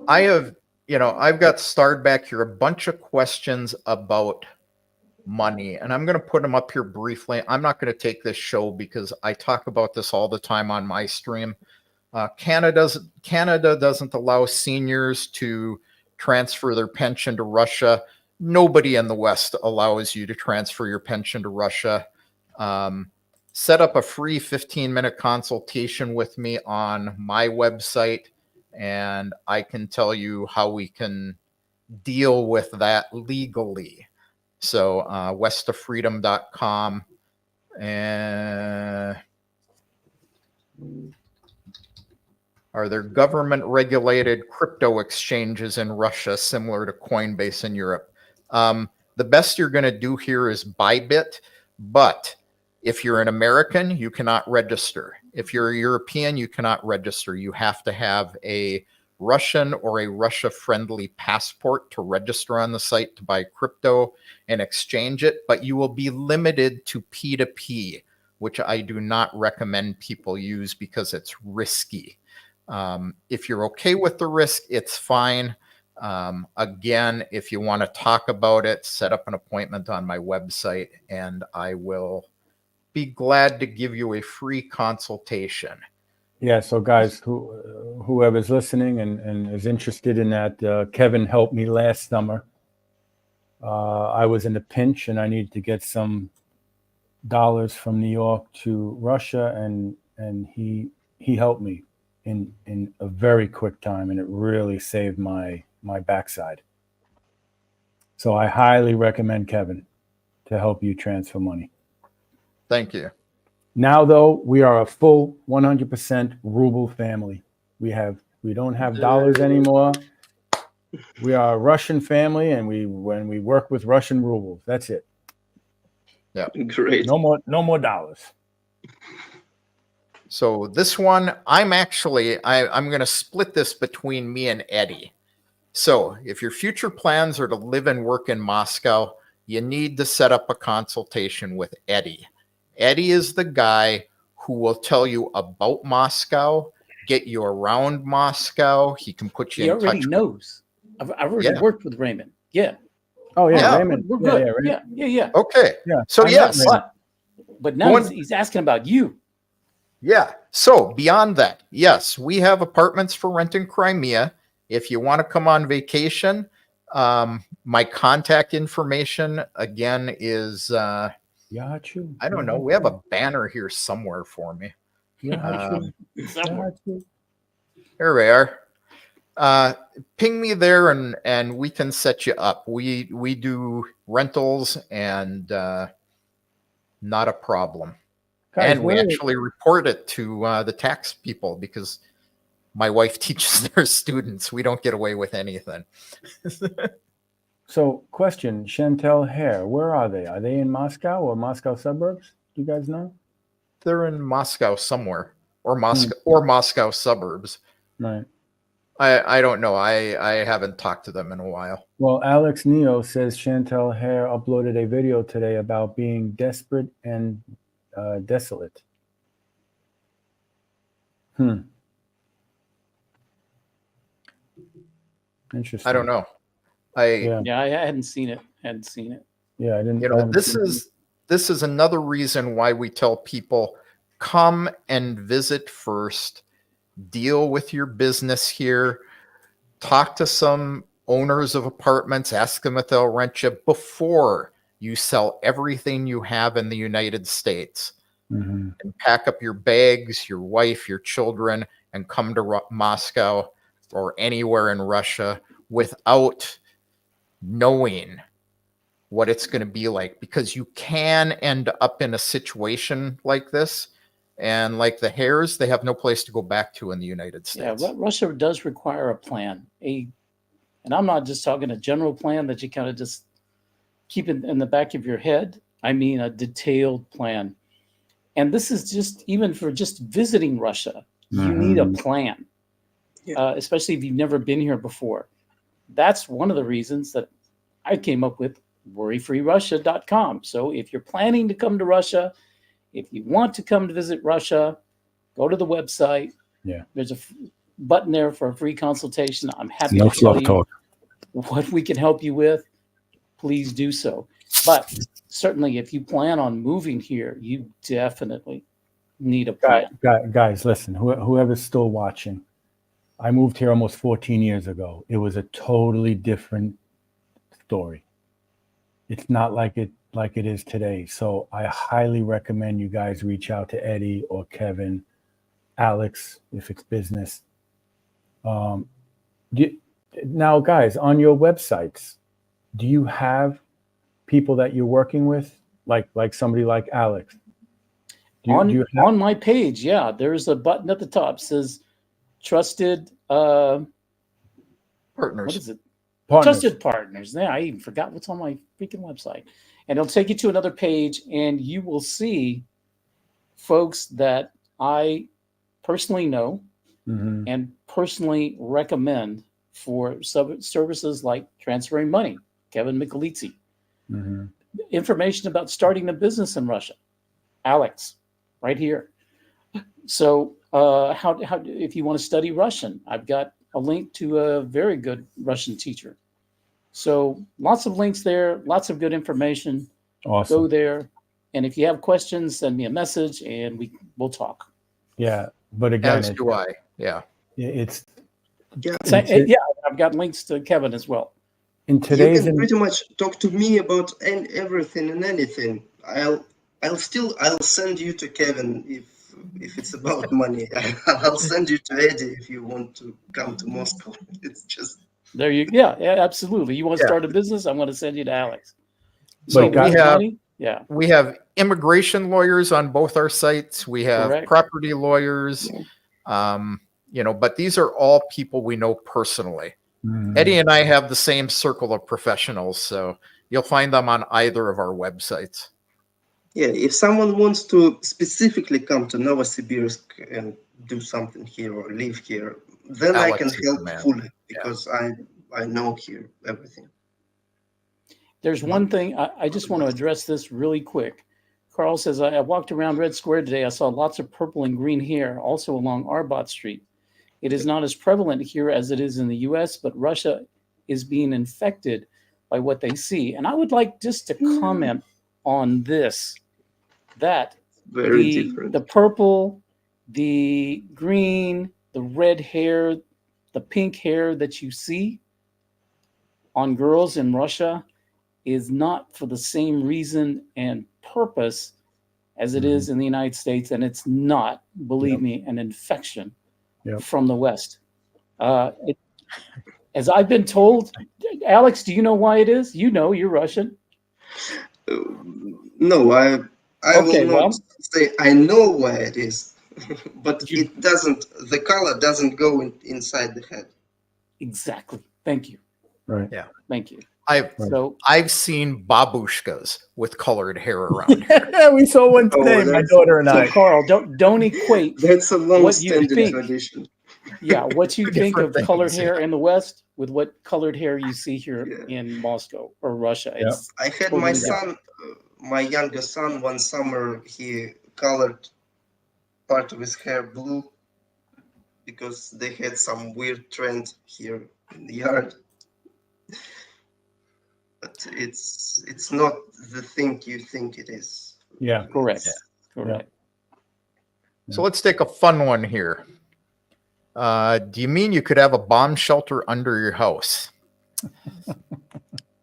I have, I've got starred back here a bunch of questions about money, and I'm going to put them up here briefly. I'm not going to take this show because I talk about this all the time on my stream. Canada doesn't allow seniors to transfer their pension to Russia. Nobody in the West allows you to transfer your pension to Russia. Set up a free 15-minute consultation with me on my website, and I can tell you how we can deal with that legally. So westoffreedom.com. And are there government-regulated crypto exchanges in Russia similar to Coinbase in Europe? The best you're going to do here is Bybit, but if you're an American, you cannot register. If you're a European, you cannot register. You have to have a Russian or a Russia-friendly passport to register on the site to buy crypto and exchange it, but you will be limited to P2P, which I do not recommend people use because it's risky. If you're okay with the risk, it's fine. Again, if you want to talk about it, set up an appointment on my website, and I will be glad to give you a free consultation. Yeah, so guys, whoever's listening and is interested in that, Kevin helped me last summer. I was in a pinch and I needed to get some dollars from New York to Russia, and he helped me in a very quick time, and it really saved my backside. So I highly recommend Kevin to help you transfer money. Thank you. Now, though, we are a full 100% ruble family. We don't have dollars anymore. We are a Russian family, and when we work with Russian rubles, that's it. Yeah. Great. No more dollars. So this one, I'm going to split this between me and Eddie. So if your future plans are to live and work in Moscow, you need to set up a consultation with Eddie. Eddie is the guy who will tell you about Moscow, get you around Moscow. He can put you He in touch. already knows. I've already worked with Raymond. Yeah. Oh yeah, Yeah. Raymond. We're good. Raymond. Yeah. Okay. Yeah. So I yes. met But now he's asking about you. Yeah. So beyond that, yes, we have apartments for rent in Crimea. If you want to come on vacation, my contact information again is Yachu. I don't know. We have a banner here somewhere for me. Yachu. Somewhere. Yachu. There we are. Ping me there and we can set you up. We do rentals and not a problem. Guys, And we actually report it to the tax people because my wife teaches their students. We don't get away with anything. So, question: Chantel Hare, where are they? Are they in Moscow or Moscow suburbs? Do you guys know? They're in Moscow somewhere, or Moscow suburbs. Right. I don't know. I haven't talked to them in a while. Well, Alex Neo says Chantel Hare uploaded a video today about being desperate and desolate. Interesting. I don't know. Yeah, I hadn't seen it. Yeah, I didn't. You know, this is another reason why we tell people come and visit first, deal with your business here, talk to some owners of apartments, ask them if they'll rent you before you sell everything you have in the United States. Mm-hmm. And pack up your bags, your wife, your children, and come to Moscow or anywhere in Russia without knowing what it's going to be like, because you can end up in a situation like this. And like the Hares, they have no place to go back to in the United States. Yeah, Russia does require a plan. And I'm not just talking a general plan that you kind of just keep in the back of your head. I mean a detailed plan. And this is just even for just visiting Russia, you need a plan, especially if you've never been here before. That's one of the reasons that I came up with worryfreerussia.com. So if you're planning to come to Russia, if you want to come to visit Russia, go to the website. Yeah. There's a button there for a free consultation. I'm happy No to tell fluff you talk. what we can help you with. Please do so. But certainly, if you plan on moving here, you definitely need a plan. Guys, listen, whoever's still watching, I moved here almost 14 years ago. It was a totally different story. It's not like it is today. So I highly recommend you guys reach out to Eddie or Kevin, Alex, if it's business. Now, guys, on your websites, do you have people that you're working with, like somebody like Alex? On my page, yeah, there's a button at the top says trusted Partners. What is it? Partners. Trusted partners. Yeah, I even forgot what's on my freaking website. And it'll take you to another page, and you will see folks that I personally know and personally recommend for services like transferring money. Kevin Michelizzi. Information about starting a business in Russia. Alex, right here. So how if you want to study Russian, I've got a link to a very good Russian teacher. So lots of links there, lots of good information. Awesome. Go there. And if you have questions, send me a message and we'll talk. Yeah, but again, As do I. Yeah. it's Yeah, Yeah, I've got links to Kevin as well. in you today's can pretty much talk to me about everything and anything. I'll send you to Kevin if it's about money. I'll send you to Eddie if you want to come to Moscow. It's just Yeah, absolutely. You want to Yeah. start a business? I'm going to send you to Alex. So But we have money? Yeah, we have immigration lawyers on both our sites. We have Correct. property lawyers. But these are all people we know personally. Eddie and I have the same circle of professionals, so you'll find them on either of our websites. yeah. If someone wants to specifically come to Novosibirsk and do something here or live here, then I Alex can is the help man. fully because I know here everything. there's one thing I just want to address this really quick. Carl says, I walked around Red Square today. I saw lots of purple and green hair also along Arbat Street. It is not as prevalent here as it is in the US, but Russia is being infected by what they see. And I would like just to comment on this, that Very different. the purple, the green, the red hair, the pink hair that you see on girls in Russia is not for the same reason and purpose as it is in the United States. And it's not, believe me, an infection from the West. As I've been told, Alex, do you know why it is? You know, you're Russian. No, I Okay, will not say I know why it is, but it doesn't. The color doesn't go inside the head. Exactly. Thank you. Right. Yeah. Thank you. I've seen babushkas with colored hair around here. Yeah, we saw one today, my daughter and So I. Carl, don't equate That's a what you long-standing think. tradition. Yeah, what you think of Different colored things, hair in the West with what colored hair you see here in Moscow or Russia. It's I had totally my different. son, my younger son, one summer he colored part of his hair blue because they had some weird trend here in the yard. But it's not the thing you think it is. Yeah. Correct. Correct. So let's take a fun one here. Do you mean you could have a bomb shelter under your house?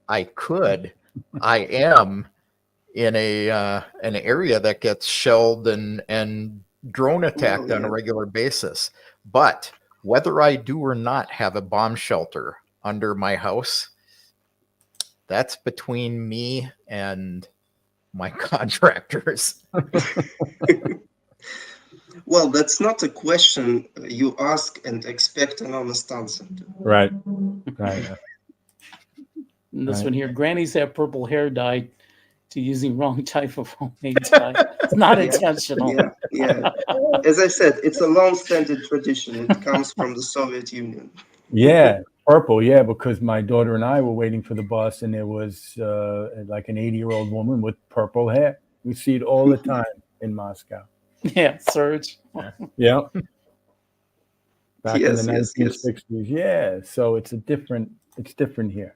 I could. I am in an area that gets shelled and drone attacked on a regular basis. But whether I do or not have a bomb shelter under my house, that's between me and my contractors. Well, that's not a question you ask and expect an honest answer to. Right. Right. And this one here, grannies have purple hair dye to using wrong type of homemade dye. It's not intentional. Yeah. As I said, it's a long-standing tradition. It comes from the Soviet Union. Yeah, purple. Yeah, because my daughter and I were waiting for the bus, and there was like an 80-year-old woman with purple hair. We see it all the time in Moscow. Yeah, Serge. Yeah. Back in the Yes. 1960s. Yeah. So it's different here.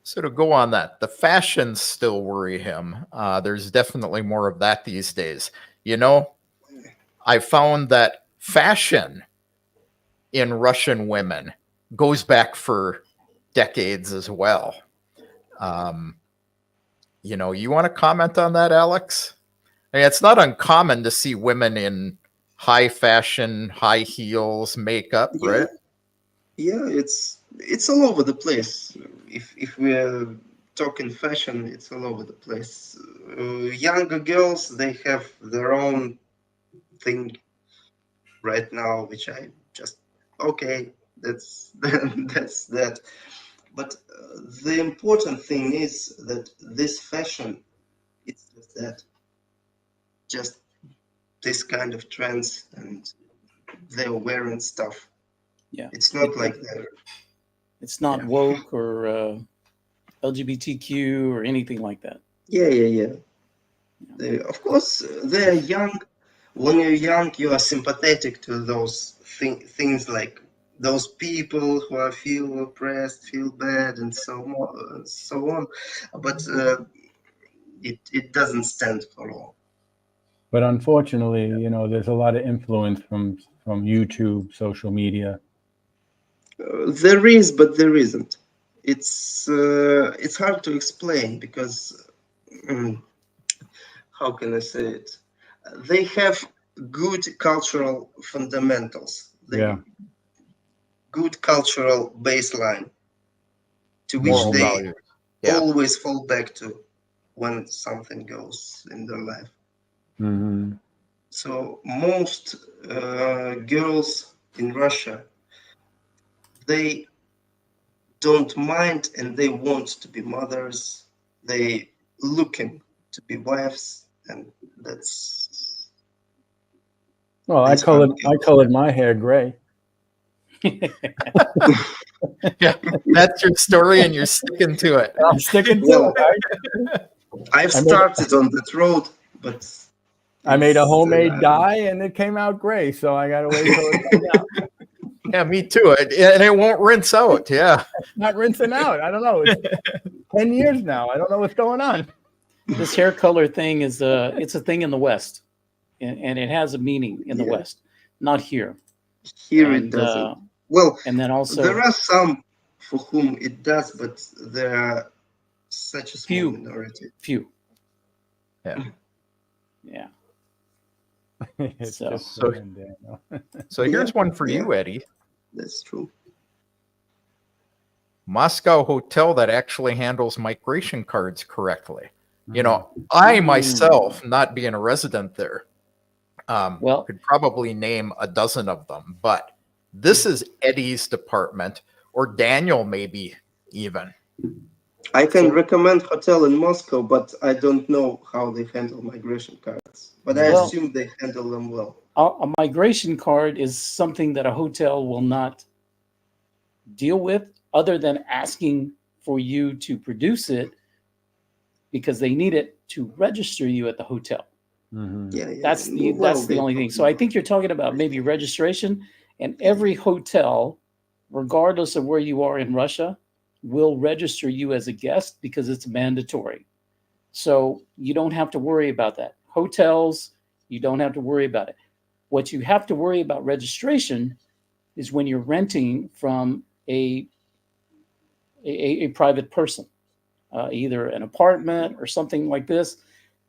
So to go on that, the fashions still worry him. There's definitely more of that these days. You know, I found that fashion in Russian women goes back for decades as well. You want to comment on that, Alex? I mean, it's not uncommon to see women in high fashion, high heels, makeup, right? Yeah, it's all over the place. If we're talking fashion, it's all over the place. Younger girls, they have their own thing right now, which I just that's that's that. But the important thing is that this fashion, it's just that, just this kind of trends, and they're wearing stuff. Yeah. It's not like that. It's not woke or LGBTQ or anything like that. Yeah. Of course, they're young. When you're young, you are sympathetic to those things like those people who are feel oppressed, feel bad, and so on. But it doesn't stand for long. But unfortunately, you know, there's a lot of influence from YouTube, social media. There is, but there isn't. It's hard to explain because how can I say it? They have good cultural fundamentals. Yeah. Good cultural baseline to which Moral they values. Yeah. always fall back to when something goes in their life. Mm-hmm. So most girls in Russia, they don't mind and they want to be mothers. They looking to be wives, and that's Well, I colored my hair gray. Yeah, that's your story, and you're sticking to it. I'm sticking to Well, it. I've started on that road, but I made a it's, homemade dye, and it came out gray. So I got to wait till it comes out. Yeah, me too. And it won't rinse out. Yeah. Not rinsing out. I don't know. It's 10 years now. I don't know what's going on. This hair color thing is it's a thing in the West, and it has a meaning in the Yeah. West, not here. Here And, it doesn't. Well, And then also there are some for whom it does, but there are such a small Few. minority. few. Yeah. Yeah. It's So- just So- Daniel. So here's one for you, Eddie. That's true. Moscow hotel that actually handles migration cards correctly. You know, I myself, not being a resident there, Well- could probably name a dozen of them, but this is Eddie's department, or Daniel maybe even. I can So- recommend hotel in Moscow, but I don't know how they handle migration cards. But I Well- assume they handle them well. A migration card is something that a hotel will not deal with other than asking for you to produce it because they need it to register you at the hotel. Mhm. Yeah, yeah. That's the Well, that's the they only thing. probably So I do. think you're talking about maybe registration, and every hotel, regardless of where you are in Russia, will register you as a guest because it's mandatory. So you don't have to worry about that. Hotels, you don't have to worry about it. What you have to worry about registration is when you're renting from a private person, either an apartment or something like this,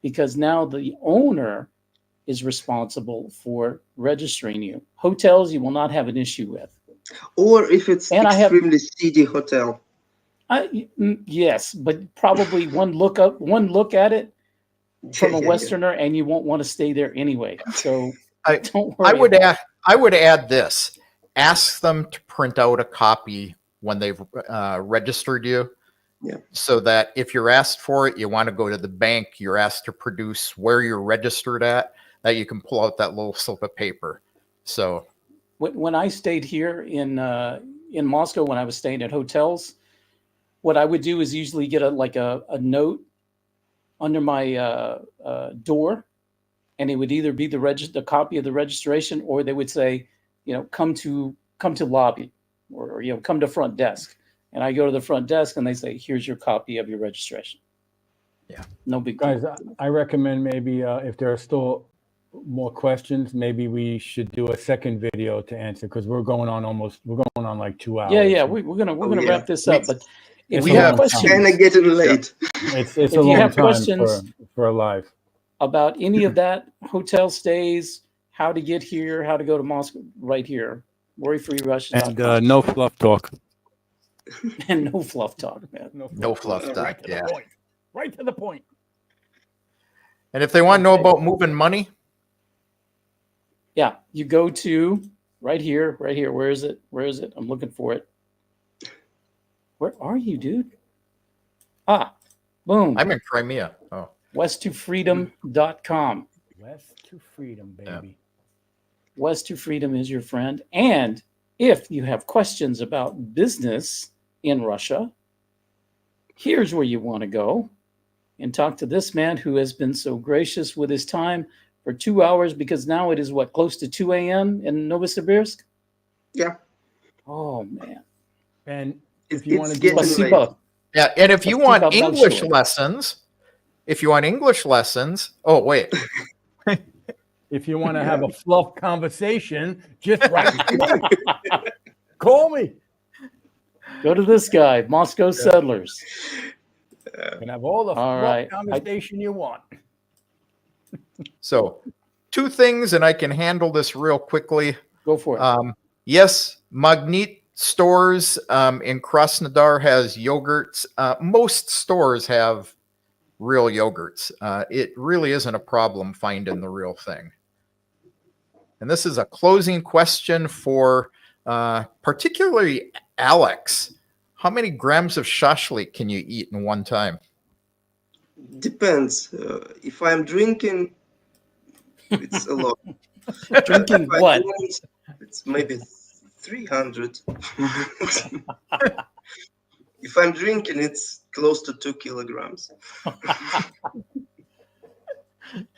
because now the owner is responsible for registering you. Hotels, you will not have an issue with. Or if it's And I have- extremely seedy hotel. Yes, but probably one look at it from a Yeah, yeah. Westerner, and you won't want to stay there anyway. So I- don't worry. I would about it. I would add this: ask them to print out a copy when they've registered you. Yeah. So that if you're asked for it, you want to go to the bank, you're asked to produce where you're registered at, that you can pull out that little slip of paper. So When I stayed here in Moscow, when I was staying at hotels, what I would do is usually get a note under my door, and it would either be the copy of the registration, or they would say, come to lobby, or come to front desk. And I go to the front desk, and they say, here's your copy of your registration. Yeah. No big deal. Guys, I recommend maybe if there are still more questions, maybe we should do a second video to answer because we're going on like 2 hours. Yeah, we're gonna yeah. wrap this up. But if It's you a have long questions time. Kind of getting late. It's If a you long have time questions- for a live. about any of that, hotel stays, how to get here, how to go to Moscow, right here, worryfreerussia.com. And no fluff talk. And no fluff talk, man. no fluff Right talk. to Yeah. the point. Right to the point. And if they want to know Okay. about moving money, Yeah, you go to right here. Where is it? I'm looking for it. Where are you, dude? Boom. I'm in Crimea. Oh, West2freedom.com. West to freedom, Yeah. baby. West2freedom is your friend. And if you have questions about business in Russia, here's where you want to go and talk to this man who has been so gracious with his time for 2 hours, because now it is close to 2 a.m. in Novosibirsk? Yeah. Oh man. And It's if you want to getting do late. Спасибо. Yeah, and if you want Спасибо English большое. lessons, oh wait, if you want to have a fluff conversation, just write to me. Call me. Go to this guy, Moscow Settlers. You can have all the All fluff right. conversation you want. so 2 things, and I can handle this real quickly. Go for it. Yes, Magnit stores in Krasnodar has yogurts. Most stores have real yogurts. It really isn't a problem finding the real thing. And this is a closing question for particularly Alex. How many grams of shashlik can you eat in one time? Depends. If I'm drinking, it's a lot. Drinking If I what? don't, it's maybe 300. If I'm drinking, it's close to 2 kilograms.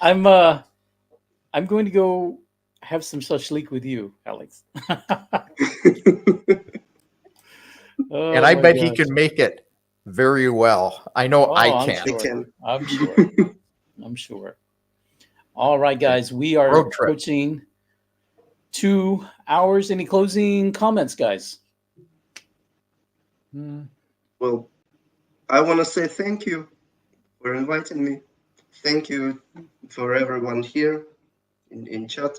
I'm going to go have some shashlik with you, Alex. Oh, And I my bet he gosh. can make it very well. I know Oh, I I'm can. sure. I can. I'm sure. I'm sure. All right, guys, we are Road trip. approaching 2 hours. Any closing comments, guys? Well, I want to say thank you for inviting me. Thank you for everyone here in chat.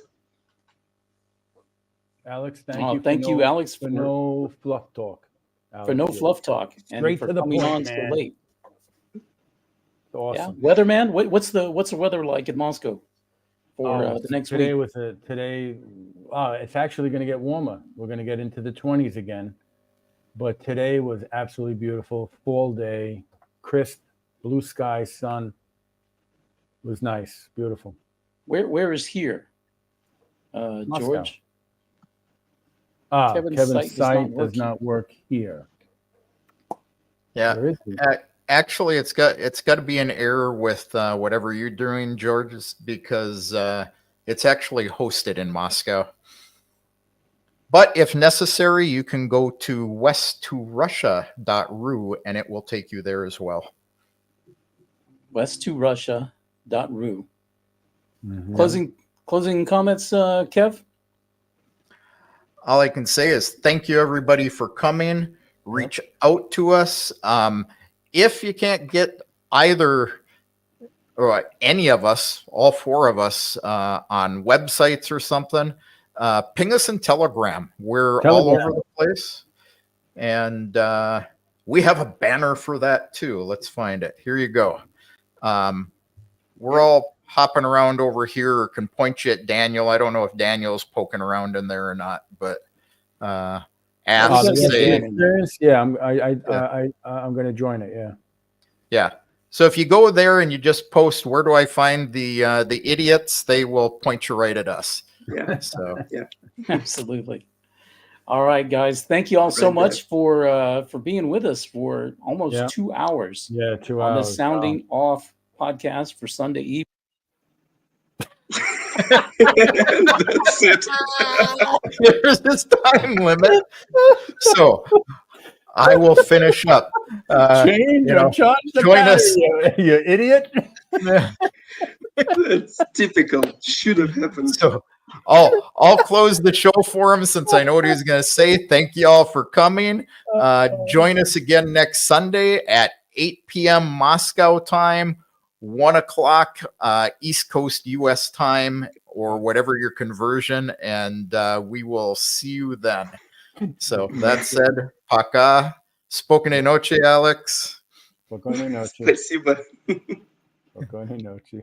Alex, thank Oh, you. thank you, Alex, for no fluff talk. for no Alex, fluff talk and straight for to the coming point, on so man. late. Awesome. Yeah, weatherman. What's the weather like in Moscow for the next today week? was today. It's actually going to get warmer. We're going to get into the 20s again. But today was absolutely beautiful. Fall day, crisp, blue sky, sun. It was nice, beautiful. Where is here, Moscow. George? Kevin's Kevin's site does not work here. Yeah. Where is he? Actually, it's got to be an error with whatever you're doing, George, because it's actually hosted in Moscow. But if necessary, you can go to west2russia.ru and it will take you there as well. west2russia.ru. Mhm. Closing comments, Kev? All I can say is thank you, everybody, for coming. Reach out to us. If you can't get either or any of us, all 4 of us, on websites or something, ping us in Telegram. We're all over the place. And we have a banner for that too. Let's find it. Here you go. We're all hopping around over here, or can point you at Daniel. I don't know if Daniel's poking around in there or not, but ask, say, yeah, I'm going to join it. Yeah. Yeah. So if you go there and you just post, where do I find the idiots? They will point you right at us. Yeah. So yeah. Absolutely. All right, guys. Thank you all so Right much for being with us for almost 2 hours. Yeah, 2 on hours. the Sounding Off podcast for Sunday evening. That's it. there's this time limit. So I will finish up. Join us. You idiot. That's typical. Should have happened. So I'll close the show for him, since I know what he's going to say. Thank you all for coming. Join us again next Sunday at 8 p.m. Moscow time, 1 o'clock East Coast U.S. time, or whatever your conversion, and we will see you then. So that said, Paka. Spokane noche, Alex. Spokane noche. Спасибо. Spokane noche.